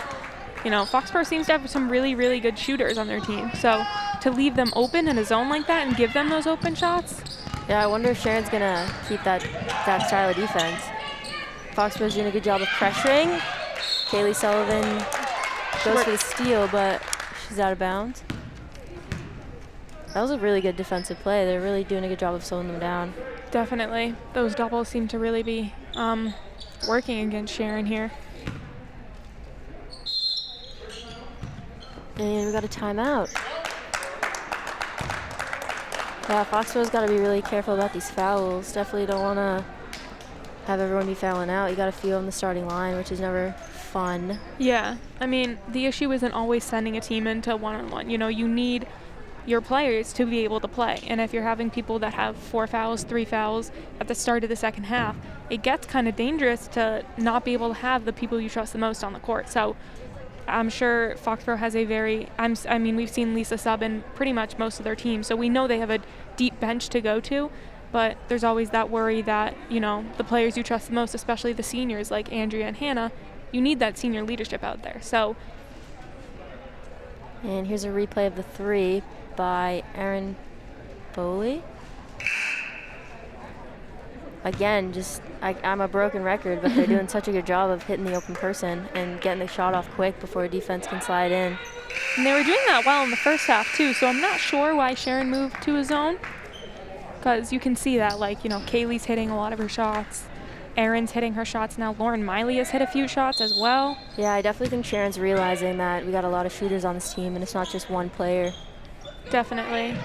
You know, Foxborough seems to have some really, really good shooters on their team. So to leave them open in a zone like that and give them those open shots. Yeah, I wonder if Sharon's gonna keep that style of defense. Foxborough's doing a good job of pressuring. Kaylee Sullivan goes for the steal, but she's out of bounds. That was a really good defensive play. They're really doing a good job of slowing them down. Definitely. Those doubles seem to really be working against Sharon here. And we got a timeout. Yeah, Foxborough's got to be really careful about these fouls. Definitely don't want to have everyone be fouling out. You got to feel on the starting line, which is never fun. Yeah, I mean, the issue isn't always sending a team into one-on-one. You know, you need your players to be able to play. And if you're having people that have 4 fouls, 3 fouls at the start of the second half, it gets kind of dangerous to not be able to have the people you trust the most on the court. So I'm sure Foxborough has a very, I mean, we've seen Lisa sub in pretty much most of their teams, so we know they have a deep bench to go to, but there's always that worry that, you know, the players you trust the most, especially the seniors like Andrea and Hannah, you need that senior leadership out there. So. And here's a replay of the 3 by Erin Foley. Again, just I'm a broken record, but they're doing such a good job of hitting the open person and getting the shot off quick before a defense can slide in. And they were doing that well in the first half too, so I'm not sure why Sharon moved to a zone, because you can see that, like, you know, Kaylee's hitting a lot of her shots. Erin's hitting her shots now. Lauren Miley has hit a few shots as well. Yeah, I definitely think Sharon's realizing that we got a lot of shooters on this team and it's not just one player. Definitely.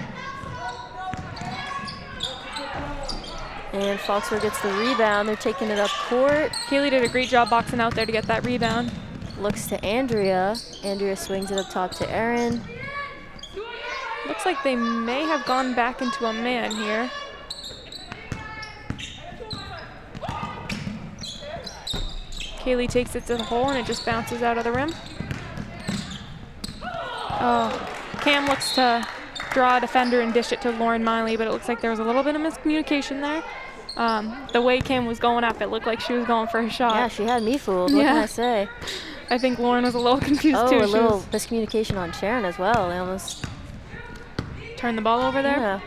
And Foxborough gets the rebound. They're taking it up court. Kaylee did a great job boxing out there to get that rebound. Looks to Andrea. Andrea swings it up top to Erin. Looks like they may have gone back into a man here. Kaylee takes it to the hole and it just bounces out of the rim. Oh, Cam looks to draw a defender and dish it to Lauren Miley, but it looks like there was a little bit of miscommunication there. The way Cam was going up, it looked like she was going for a shot. Yeah, she had me fooled. What can I say? I think Lauren was a little confused too. Oh, a little miscommunication on Sharon as well. They almost turned the ball over there. Yeah.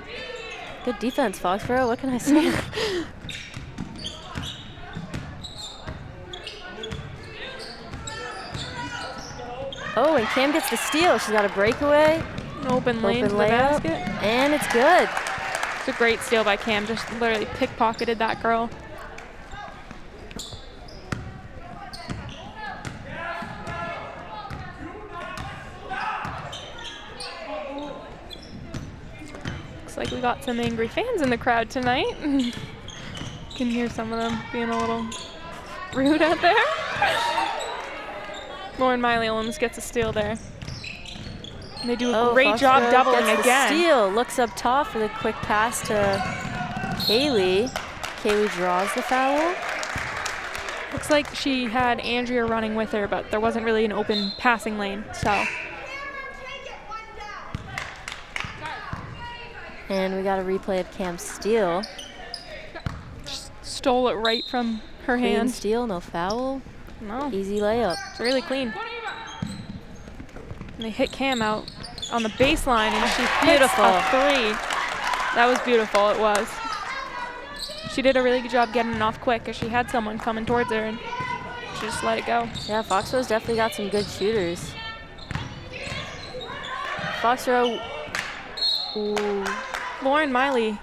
Good defense, Foxborough. What can I say? Oh, and Cam gets the steal. She's got a breakaway. Open lane to the layup, basket. and it's good. It's a great steal by Cam. Just literally pickpocketed that girl. Looks like we got some angry fans in the crowd tonight. Can hear some of them being a little rude out there. Lauren Miley almost gets a steal there. And they do a great job doubling gets again. The steal. Looks up top for the quick pass to Kaylee. Kaylee draws the foul. Looks like she had Andrea running with her, but there wasn't really an open passing lane, so. And we got a replay of Cam's steal. Just stole it right from her Clean hand. steal, no foul. No, Easy layup. it's really clean. And they hit Cam out on the baseline, and she hits a 3. That was beautiful, it was. She did a really good job getting it off quick because she had someone coming towards her, and she just let it go. Yeah, Foxborough's definitely got some good shooters. Foxborough. Ooh. Lauren Miley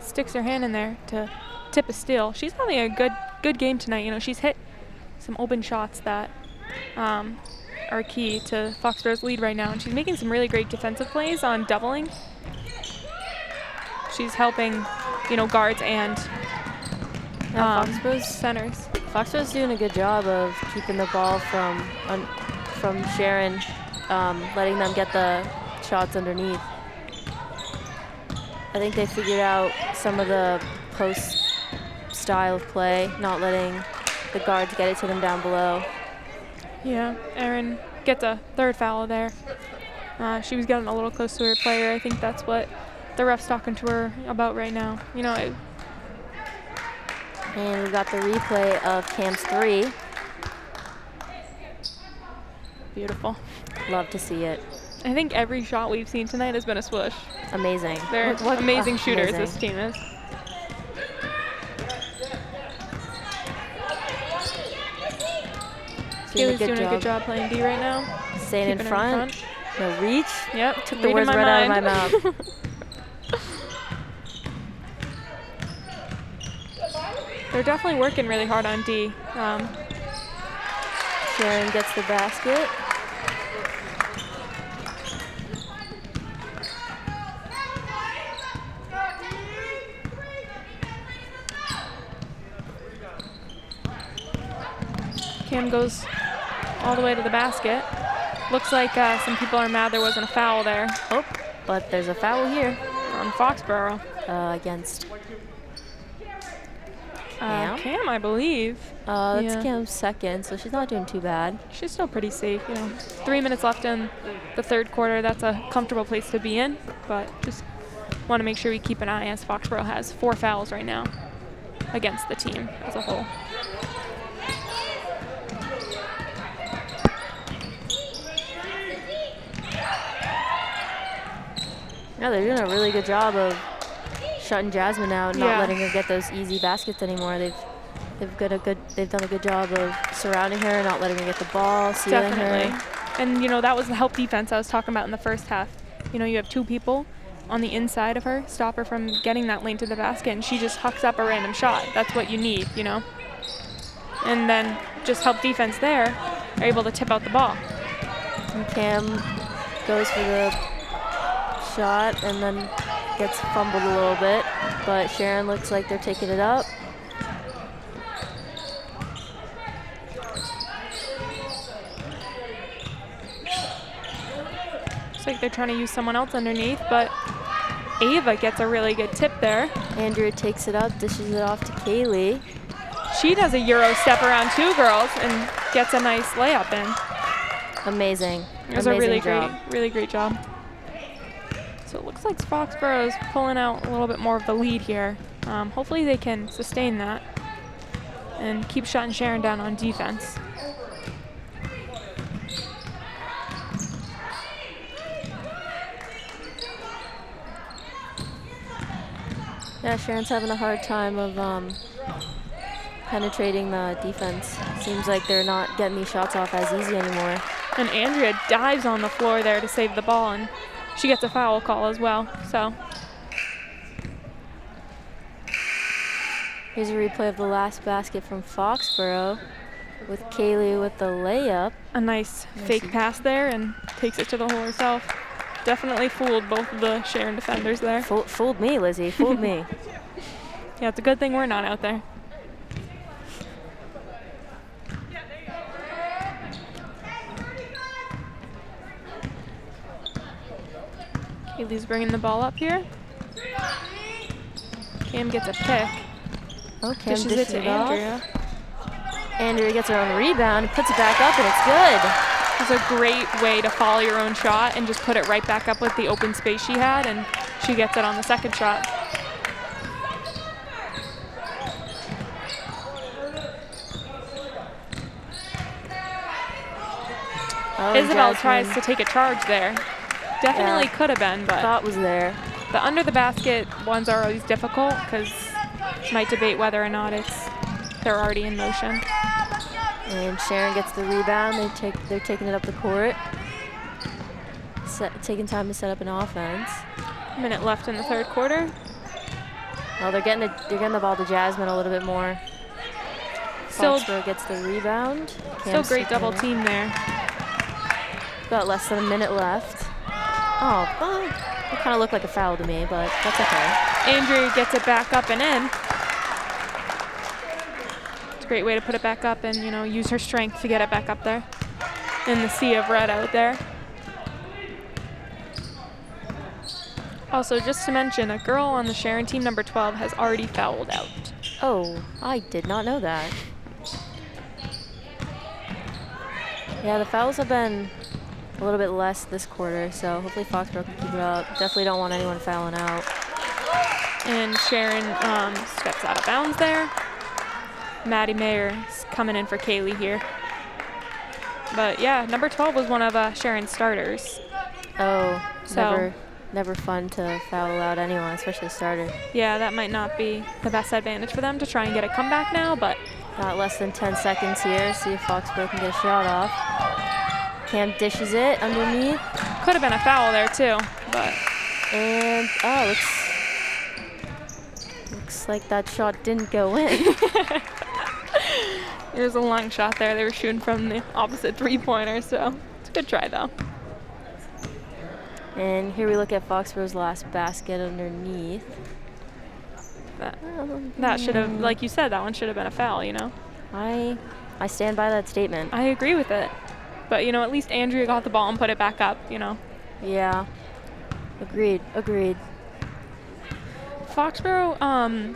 sticks her hand in there to tip a steal. She's having a good game tonight. You know, she's hit some open shots that are key to Foxborough's lead right now, and she's making some really great defensive plays on doubling. She's helping, guards and centers. Foxborough's doing a good job of keeping the ball from Sharon, letting them get the shots underneath. I think they figured out some of the post style of play, not letting the guards get it to them down below. Yeah, Erin gets a third foul there. She was getting a little close to her player. I think that's what the ref's talking to her about right now. And we've got the replay of Cam's 3. Beautiful. Love to see it. I think every shot we've seen tonight has been a swoosh. Amazing. They're amazing shooters, amazing. this team is. Kaylee's doing a good job playing D right now. Staying in front. No reach. Yep. Took the words right out of my mouth. They're definitely working really hard on D. Sharon gets the basket. Cam goes all the way to the basket. Looks like some people are mad there wasn't a foul there. Oh, but there's a foul here on Foxborough. Against Cam, I believe. That's Cam's second, so she's not doing too bad. She's still pretty safe. 3 minutes left in the third quarter. That's a comfortable place to be in, but just want to make sure we keep an eye as Foxborough has 4 fouls right now against the team as a whole. Yeah, they're doing a really good job of shutting Jasmine out, not letting her get those easy baskets anymore. They've done a good job of surrounding her, not letting her get the ball, sealing her. And that was the help defense I was talking about in the first half. You have 2 people on the inside of her, stop her from getting that lane to the basket, and she just hucks up a random shot. That's what you need, And then just help defense there, are able to tip out the ball. And Cam goes for the shot and then gets fumbled a little bit, but Sharon looks like they're taking it up. Looks like they're trying to use someone else underneath, but Ava gets a really good tip there. Andrea takes it up, dishes it off to Kaylee. She does a Euro step around 2 girls and gets a nice layup in. Amazing. It was a really great job. So it looks like Foxborough's pulling out a little bit more of the lead here. Hopefully they can sustain that and keep shutting Sharon down on defense. Yeah, Sharon's having a hard time of penetrating the defense. Seems like they're not getting these shots off as easy anymore. And Andrea dives on the floor there to save the ball, and she gets a foul call as well. So here's a replay of the last basket from Foxborough with Kaylee with the layup. A nice fake pass there and takes it to the hole herself. Definitely fooled both of the Sharon defenders there. Fooled me, Lizzie. Fooled me. Yeah, it's a good thing we're not out there. Kaylee's bringing the ball up here. Cam gets a pick. Oh, Cam dishes it to Andrea. Andrea gets her own rebound, puts it back up, and it's good. It's a great way to follow your own shot and just put it right back up with the open space she had, and she gets it on the second shot. Oh, Isabel Jasmine tries to take a charge there. Definitely could have been, but thought was there. The under the basket ones are always difficult because you might debate whether or not they're already in motion. And Sharon gets the rebound. They're taking it up the court. Taking time to set up an offense. A minute left in the third quarter. Well, they're getting the ball to Jasmine a little bit more. Still, Foxborough gets the rebound. still Cam's great taking double it. team there. Got less than a minute left. Oh, well, it kind of looked like a foul to me, but that's okay. Andrea gets it back up and in. It's a great way to put it back up and, you know, use her strength to get it back up there in the sea of red out there. Also, just to mention, a girl on the Sharon team, number 12, has already fouled out. Oh, I did not know that. Yeah, the fouls have been a little bit less this quarter, so hopefully Foxborough can keep it up. Definitely don't want anyone fouling out. And Sharon steps out of bounds there. Maddie Mayer's coming in for Kaylee here. But yeah, number 12 was one of Sharon's starters. Oh, So- never fun to foul out anyone, especially a starter. Yeah, that might not be the best advantage for them to try and get a comeback now, but Got less than 10 seconds here. See if Foxborough can get a shot off. Cam dishes it underneath. could have been a foul there too. But And, oh, looks like that shot didn't go in. there's a long shot there. They were shooting from the opposite three-pointer, so it's a good try though. And here we look at Foxborough's last basket underneath. That should have, like you said, that one should have been a foul, you know? I stand by that statement. I agree with it. But, you know, at least Andrea got the ball and put it back up, you know? Yeah. Agreed. Foxborough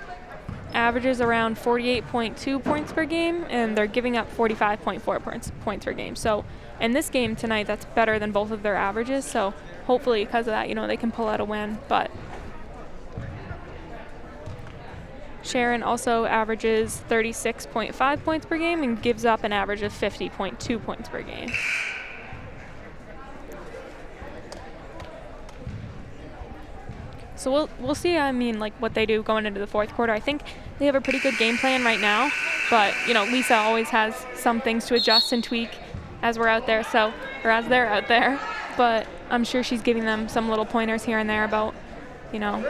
averages around 48.2 points per game, and they're giving up 45.4 points per game. So in this game tonight, that's better than both of their averages. So hopefully because of that, you know, they can pull out a win. But Sharon also averages 36.5 points per game and gives up an average of 50.2 points per game. So we'll see, I mean, like what they do going into the fourth quarter. I think they have a pretty good game plan right now, but, you know, Lisa always has some things to adjust and tweak as we're out there, or as they're out there. But I'm sure she's giving them some little pointers here and there about, you know,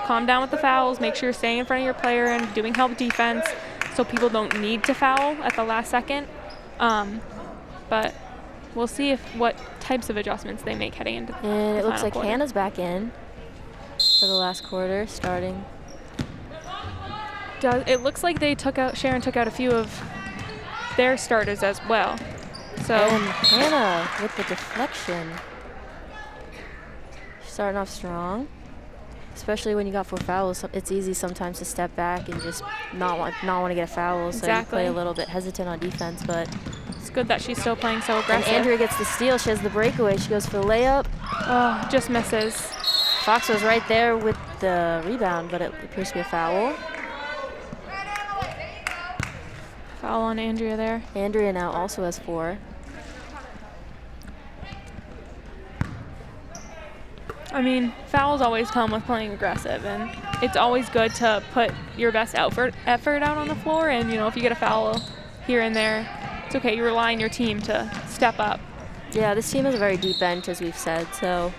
calm down with the fouls, make sure you're staying in front of your player and doing help defense so people don't need to foul at the last second. But we'll see what types of adjustments they make heading into the And it looks final like quarter. Hannah's back in for the last quarter, starting. It looks like Sharon took out a few of their starters as well. So And Hannah with the deflection. Starting off strong. Especially when you got 4 fouls, it's easy sometimes to step back and just not want to get a foul. So you play a little bit hesitant on defense, but it's good that she's still playing so and aggressive. Andrea gets the steal. She has the breakaway. She goes for the layup. Oh, just misses. Fox was right there with the rebound, but it appears to be a foul. Foul on Andrea there. Andrea now also has 4. I mean, fouls always come with playing aggressive, and it's always good to put your best effort out on the floor. And, you know, if you get a foul here and there, it's okay. You rely on your team to step up. Yeah, this team has a very deep bench, as we've said. So,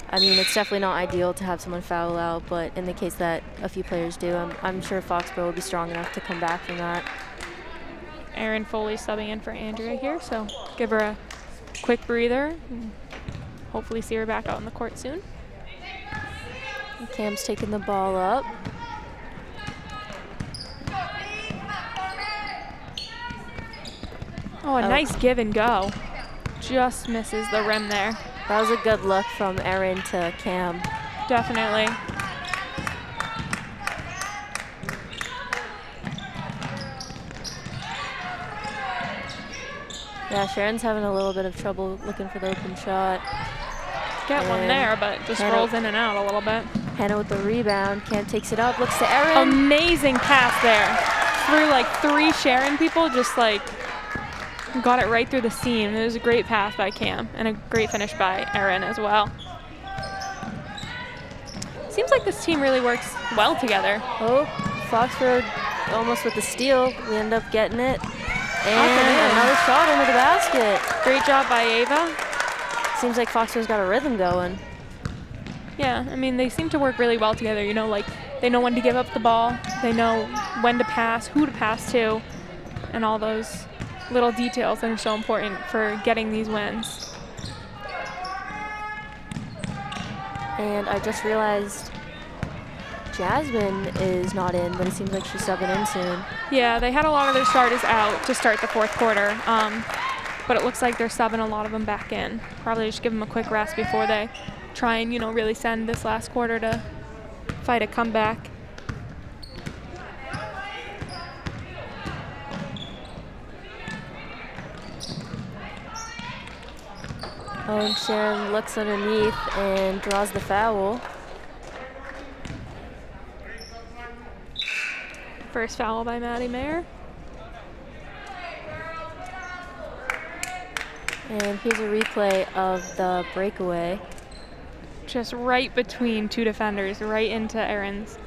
I mean, it's definitely not ideal to have someone foul out, but in the case that a few players do, I'm sure Foxborough will be strong enough to come back from that. Erin Foley subbing in for Andrea here, so give her a quick breather. And hopefully see her back out on the court soon. Cam's taking the ball up. Oh, a nice give and go. Just misses the rim there. That was a good look from Erin to Cam. Definitely. Yeah, Sharon's having a little bit of trouble looking for the open shot. Get one And there, but just Hannah- rolls in and out a little bit. Hannah with the rebound. Cam takes it up, looks to Erin. Amazing pass there. Through like 3 Sharon people, just like got it right through the seam. It was a great pass by Cam and a great finish by Erin as well. Seems like this team really works well together. Oh, Foxborough almost with the steal. We end up getting it. And another shot into the basket. Great job by Ava. Seems like Foxborough's got a rhythm going. Yeah, I mean, they seem to work really well together. You know, like they know when to give up the ball. They know when to pass, who to pass to. and all those little details that are so important for getting these wins. And I just realized Jasmine is not in, but it seems like she's subbing in soon. Yeah, they had a lot of their starters out to start the fourth quarter, but it looks like they're subbing a lot of them back in. Probably just give them a quick rest before they try and, really send this last quarter to fight a comeback. Oh, and Sharon looks underneath and draws the foul. First foul by Maddie Mayer. And here's a replay of the breakaway. Just right between two defenders, right into Erin's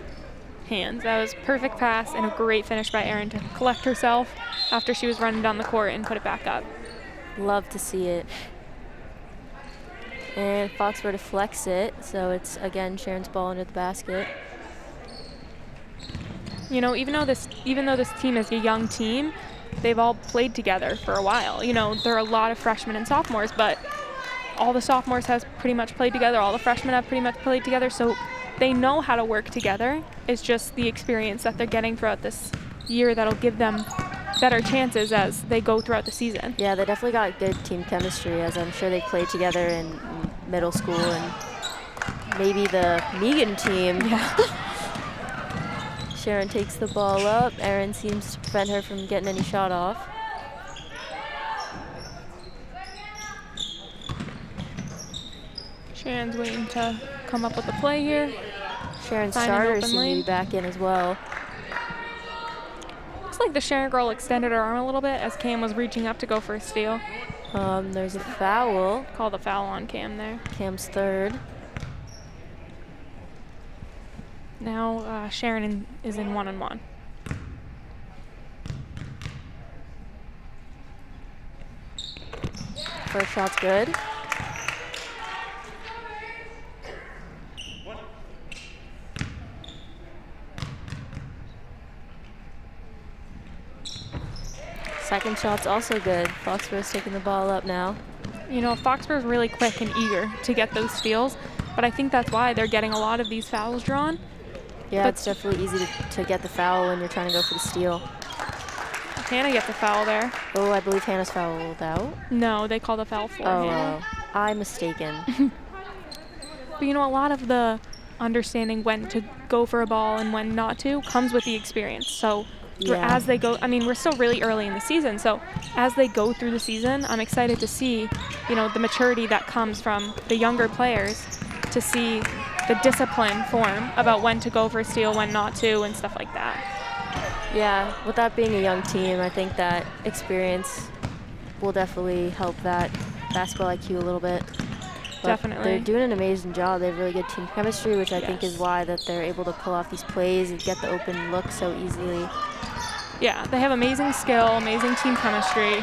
hands. That was perfect pass and a great finish by Erin to collect herself after she was running down the court and put it back up. Love to see it. And Foxborough deflects it, so it's again Sharon's ball under the basket. Even though this team is a young team, they've all played together for a while. There are a lot of freshmen and sophomores, but all the sophomores has pretty much played together. All the freshmen have pretty much played together, so they know how to work together. It's just the experience that they're getting throughout this year that'll give them better chances as they go throughout the season. Yeah, they definitely got good team chemistry, as I'm sure they played together in middle school and maybe the Megan team. Yeah. Sharon takes the ball up. Erin seems to prevent her from getting any shot off. Sharon's waiting to come up with the play here. Sharon's Find an starters open seem to lane. be back in as well. Looks like the Sharon girl extended her arm a little bit as Cam was reaching up to go for a steal. There's a foul. Called a foul on Cam there. Cam's third. Now Sharon is in 1-on-1. First shot's good. Second shot's also good. Foxborough's taking the ball up now. Foxborough's really quick and eager to get those steals, but I think that's why they're getting a lot of these fouls drawn. Yeah, But it's definitely easy to get the foul when you're trying to go for the steal. Hannah gets a foul there. Oh, I believe Hannah's fouled out. No, they called a foul for Hannah. I'm mistaken. But a lot of the understanding when to go for a ball and when not to comes with the experience. So Yeah. as they go, we're still really early in the season, so as they go through the season, I'm excited to see, the maturity that comes from the younger players to see the discipline form about when to go for a steal, when not to, and stuff like that. Yeah, with that being a young team, I think that experience will definitely help that basketball IQ a little bit. But Definitely. They're doing an amazing job. They have really good team chemistry, which I think is why that they're able to pull off these plays and get the open look so easily. Yeah, they have amazing skill, amazing team chemistry.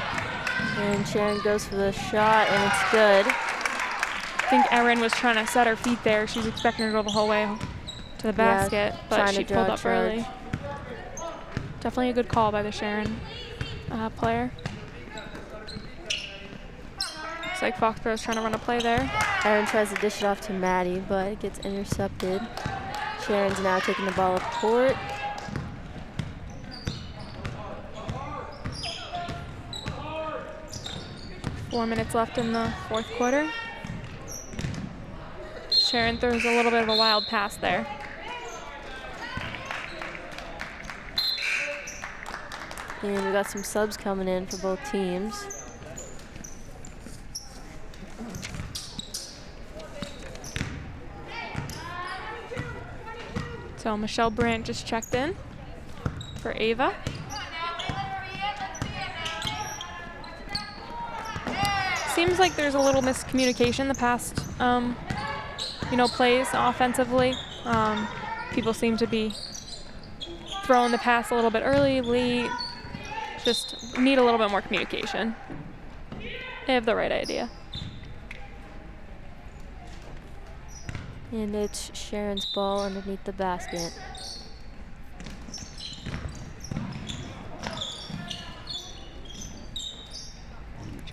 And Sharon goes for the shot, and it's good. I think Erin was trying to set her feet there. She's expecting her to go the whole way to the basket, but trying she to draw pulled a up charge. early. Definitely a good call by the Sharon player. Looks like Foxborough's trying to run a play there. Erin tries to dish it off to Maddie, but it gets intercepted. Sharon's now taking the ball up court. Four minutes left in the fourth quarter. Sharon throws a little bit of a wild pass there. And we got some subs coming in for both teams. So Michelle Brandt just checked in for Ava. Seems like there's a little miscommunication the past, plays offensively. People seem to be throwing the pass a little bit early, late. Just need a little bit more communication. They have the right idea. And it's Sharon's ball underneath the basket.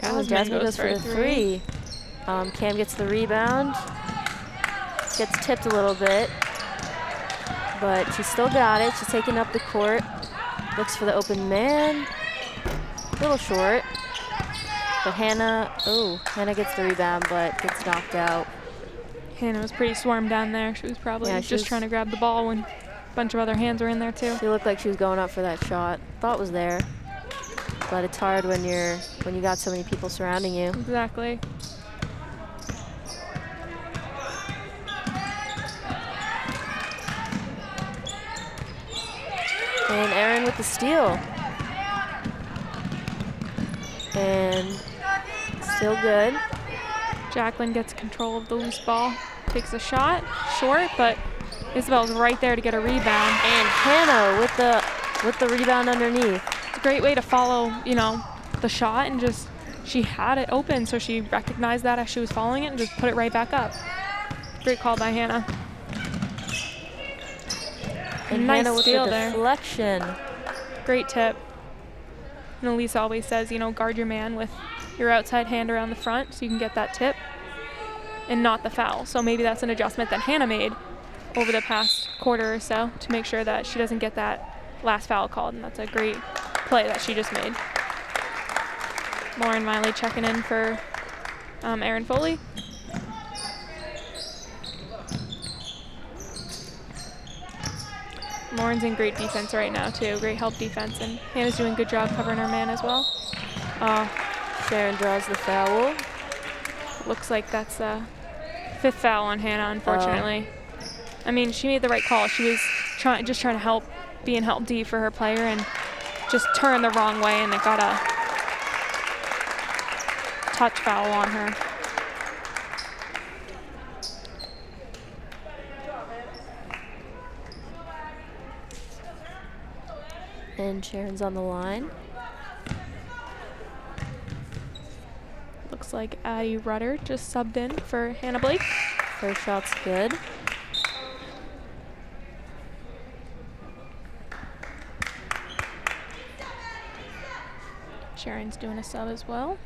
Jasmine goes for the three. Cam gets the rebound. Gets tipped a little bit, but she still got it. She's taking up the court. Looks for the open man. A little short. But Hannah gets the rebound, but gets knocked out. Hannah was pretty swarmed down there. She was probably just trying to grab the ball when a bunch of other hands were in there too. She looked like she was going up for that shot. Thought was there, but it's hard when you got so many people surrounding you. Exactly. And Erin with the steal. And still good. Jacqueline gets control of the loose ball, takes a shot, short, but Isabel's right there to get a rebound. And Hannah with the rebound underneath. It's a great way to follow, the shot, and she had it open, so she recognized that as she was following it and just put it right back up. Great call by Hannah. And nice Hannah with steal the there. deflection. Great tip. And Elise always says, guard your man with your outside hand around the front so you can get that tip and not the foul. So maybe that's an adjustment that Hannah made over the past quarter or so to make sure that she doesn't get that last foul called, and that's a great play that she just made. Lauren Miley checking in for Erin Foley. Lauren's in great defense right now too, great help defense, and Hannah's doing a good job covering her man as well. Sharon draws the foul. Looks like that's a fifth foul on Hannah, unfortunately. I mean, she made the right call. She was just trying to help, being help D for her player, and just turned the wrong way, and it got a touch foul on her. And Sharon's on the line. Looks like Addie Rudder just subbed in for Hannah Blake. First shot's good. Sharon's doing a sub as well.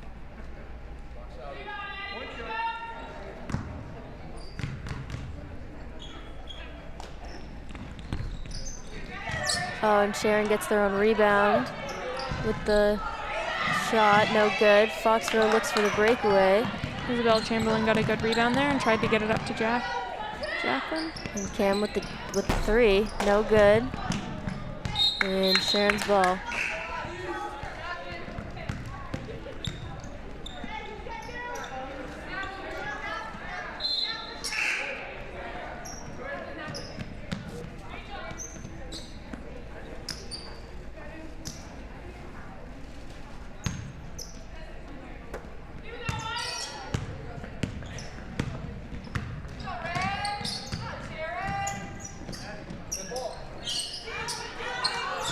Oh, and Sharon gets their own rebound with the shot, no good. Foxborough looks for the breakaway. Isabel Chamberlain got a good rebound there and tried to get it up to Jacqueline. And Cam with the three, no good. And Sharon's ball.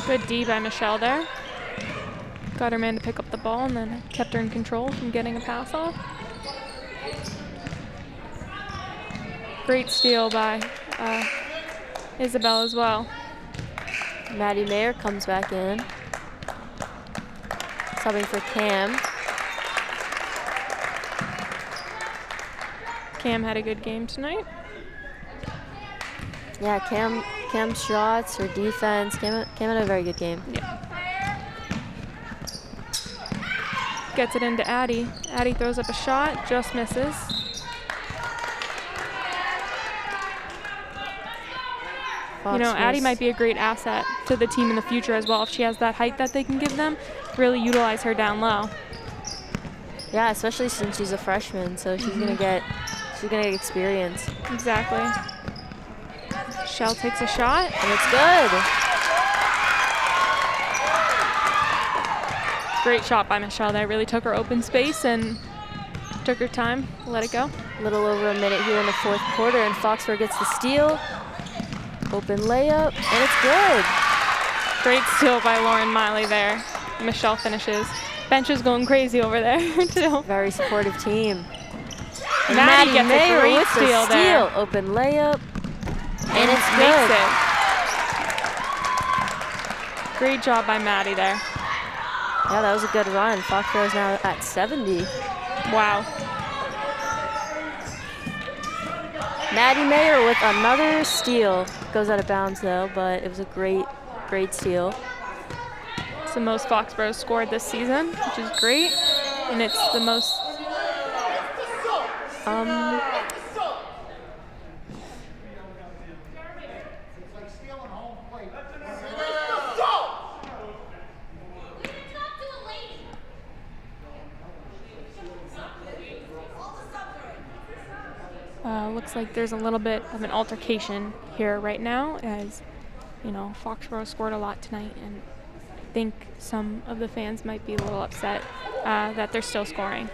Good D by Michelle there. Got her man to pick up the ball and then kept her in control from getting a pass off. Great steal by Isabel as well. Maddie Mayer comes back in. Subbing for Cam. Cam had a good game tonight. Yeah, Cam's shots, her defense. Cam had a very good game. Yeah. Gets it into Addie. Addie throws up a shot, just misses. Addie might be a great asset to the team in the future as well if she has that height that they can give them. Really utilize her down low. Yeah, especially since she's a freshman, so she's gonna get experience. Exactly. Shell takes a shot, and it's good. Great shot by Michelle there. Really took her open space and took her time, let it go. A little over a minute here in the fourth quarter, and Foxborough gets the steal. Open layup, and it's good. Great steal by Lauren Miley there. Michelle finishes. Bench is going crazy over there, too. Very supportive team. And Maddie gets a great steal there. Open layup, and it's Makes good. it. Great job by Maddie there. Yeah, that was a good run. Foxborough's now at 70. Wow. Maddie Mayer with another steal. Goes out of bounds though, but it was a great steal. It's the most Foxborough scored this season, which is great. And it's the most looks like there's a little bit of an altercation here right now, as you know, Foxborough scored a lot tonight, and I think some of the fans might be a little upset that they're still scoring.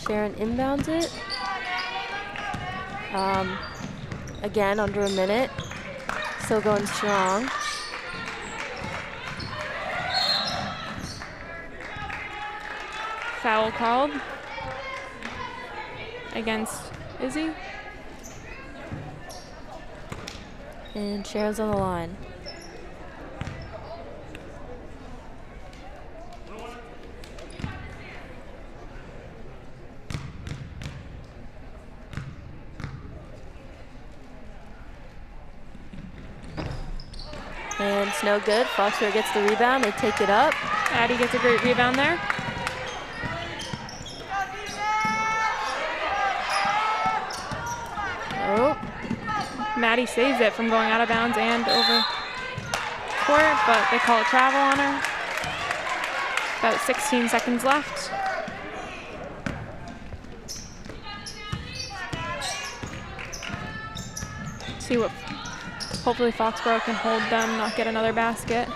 Sharon inbounds it. Again, under a minute. Still going strong. Foul called against Izzy. And Sharon's on the line. And it's no good. Foxborough gets the rebound. They take it up. Addie gets a great rebound there. Oh, Maddie saves it from going out of bounds and over court, but they call a travel on her. About 16 seconds left. See what, hopefully Foxborough can hold them, not get another basket.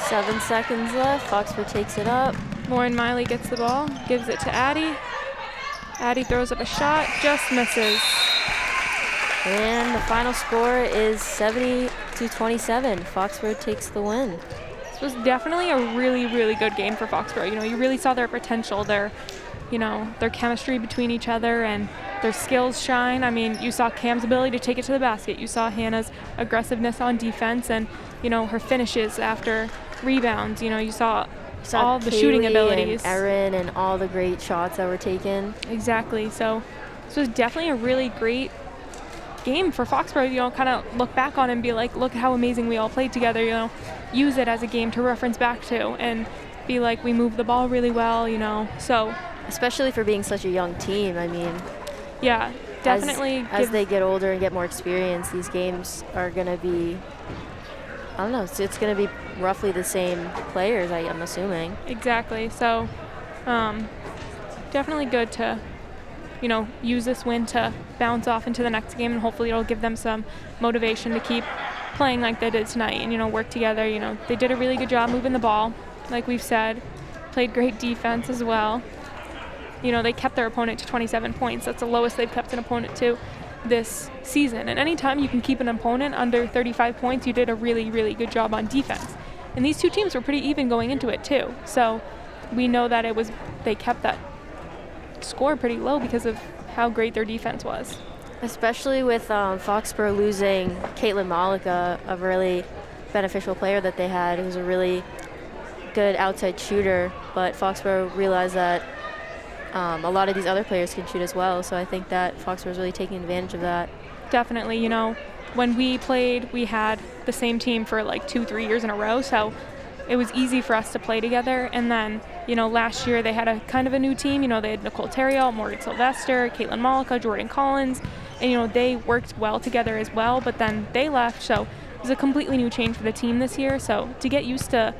7 seconds left. Foxborough takes it up. Lauren Miley gets the ball, gives it to Addie. Addie throws up a shot, just misses. And the final score is 70-27. Foxborough takes the win. This was definitely a really, really good game for Foxborough. You know, you really saw their potential, their chemistry between each other, and their skills shine. I mean, you saw Cam's ability to take it to the basket. You saw Hannah's aggressiveness on defense, and her finishes after rebounds. You saw all the shooting abilities. And Erin and all the great shots that were taken. Exactly. So this was definitely a really great game for Foxborough. Kind of look back on it and be like, look how amazing we all played together. Use it as a game to reference back to and be like, we moved the ball really well. So especially for being such a young team. I mean, yeah, definitely. As they get older and get more experience, these games are going to be, I don't know, it's going to be roughly the same players, I'm assuming. Exactly. So definitely good to, use this win to bounce off into the next game, and hopefully it'll give them some motivation to keep playing like they did tonight and, work together. They did a really good job moving the ball, like we've said, played great defense as well. They kept their opponent to 27 points. That's the lowest they've kept an opponent to this season. And anytime you can keep an opponent under 35 points, you did a really, really good job on defense. And these two teams were pretty even going into it too. So we know that they kept that score pretty low because of how great their defense was. Especially with Foxborough losing Caitlin Malika, a really beneficial player that they had. Who was a really good outside shooter, but Foxborough realized that a lot of these other players can shoot as well, so I think that Foxborough is really taking advantage of that. Definitely. When we played, we had the same team for like 2-3 years in a row, so it was easy for us to play together. And then, last year they had a kind of a new team. They had Nicole Terrio, Morgan Sylvester, Caitlin Malika, Jordan Collins, and they worked well together as well, but then they left, so it was a completely new change for the team this year. So to get used to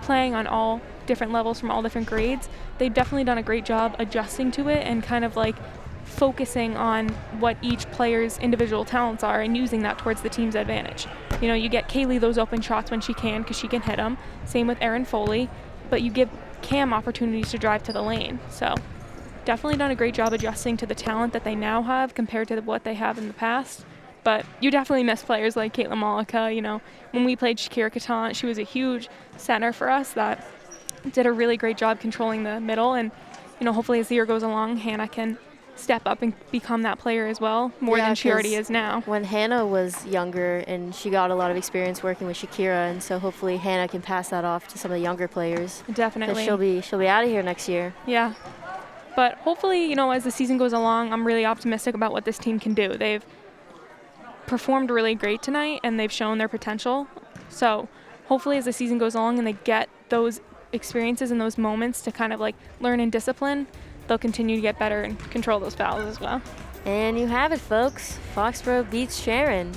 playing on all different levels from all different grades, they've definitely done a great job adjusting to it and kind of like focusing on what each player's individual talents are and using that towards the team's advantage. You get Kaylee those open shots when she can, because she can hit them. Same with Erin Foley, but you give Cam opportunities to drive to the lane. So definitely done a great job adjusting to the talent that they now have compared to what they have in the past. But you definitely miss players like Caitlin Malika. When we played Shakira Catan, she was a huge center for us that did a really great job controlling the middle. And, hopefully as the year goes along, Hannah can step up and become that player as well, more Yeah, than she already 'cause is now. When Hannah was younger, and she got a lot of experience working with Shakira, and so hopefully Hannah can pass that off to some of the younger players. 'Cause Definitely. she'll be out of here next year. Yeah. But hopefully, you know, as the season goes along, I'm really optimistic about what this team can do. They've performed really great tonight, and they've shown their potential. So hopefully as the season goes along and they get those experiences and those moments to kind of like learn and discipline, they'll continue to get better and control those fouls as well. And you have it, folks. Foxborough beats Sharon.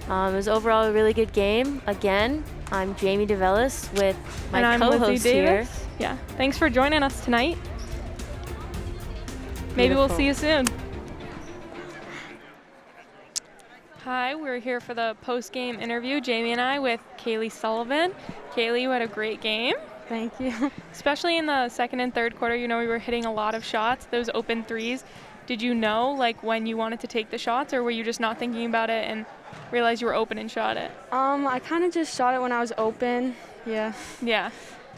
It was overall a really good game. Again, I'm Jamie DeVellis with my And I'm co-host Lizzie here. Davis. Yeah. Thanks for joining us tonight. Maybe we'll Beautiful. see you soon. Hi, we're here for the post-game interview, Jamie and I, with Kaylee Sullivan. Kaylee, you had a great game. Thank you. Especially in the second and third quarter, you know, we were hitting a lot of shots, those open threes. Did you know, like, when you wanted to take the shots, or were you just not thinking about it and realized you were open and shot it? I kind of just shot it when I was open. Yeah. Yeah.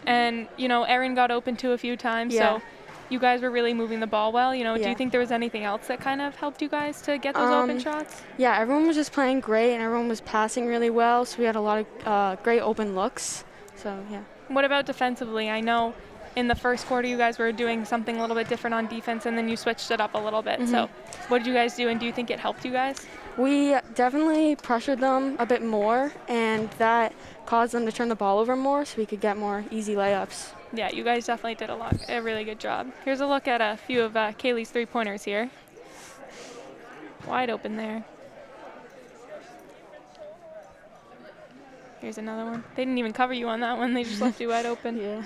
And, you know, Erin got open too a few times, Yeah. so you guys were really moving the ball well. You know, do Yeah. you think there was anything else that kind of helped you guys to get those open shots? Yeah, everyone was just playing great and everyone was passing really well, so we had a lot of great open looks. So, yeah. What about defensively? I know in the first quarter you guys were doing something a little bit different on defense, and then you switched it up a little bit. So what did you guys do, and do you think it helped you guys? We definitely pressured them a bit more, and that caused them to turn the ball over more so we could get more easy layups. Yeah, you guys definitely did a really good job. Here's a look at a few of Kaylee's three-pointers here. Wide open there. Here's another one. They didn't even cover you on that one. They just left you wide open. Yeah.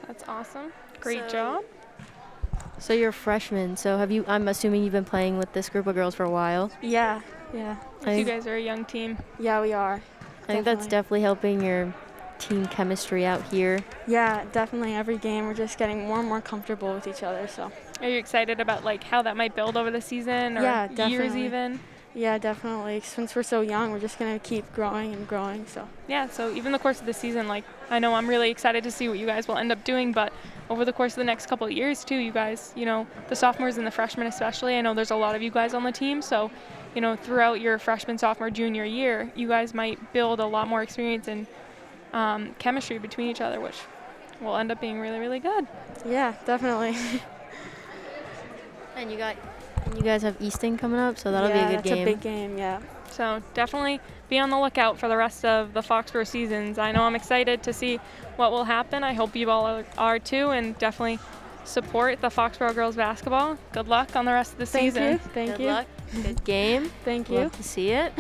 That's awesome. Great So- job. So you're a freshman. So I'm assuming you've been playing with this group of girls for a while. Yeah. Yeah. I You think, guys are a young team. Yeah, we are. I think that's definitely helping your team chemistry out here. Yeah, definitely. Every game we're just getting more and more comfortable with each other, so. Are you excited about like how that might build over the season or Yeah, years definitely. even? Yeah, definitely. Since we're so young, we're just going to keep growing and growing, so. Yeah, so even the course of the season, like I know I'm really excited to see what you guys will end up doing, but over the course of the next couple of years too, you guys, you know, the sophomores and the freshmen especially, I know there's a lot of you guys on the team, so, you know, throughout your freshman, sophomore, junior year, you guys might build a lot more experience and chemistry between each other, which will end up being really, really good. Yeah, definitely. And you guys have Easton coming up, so that'll be a good game. Yeah, that's a big game, yeah. So definitely be on the lookout for the rest of the Foxborough seasons. I know I'm excited to see what will happen. I hope you all are too, and definitely support the Foxborough girls basketball. Good luck on the rest of the Thank season. you. Thank Good you. luck. Good game. Thank you. Love to see it.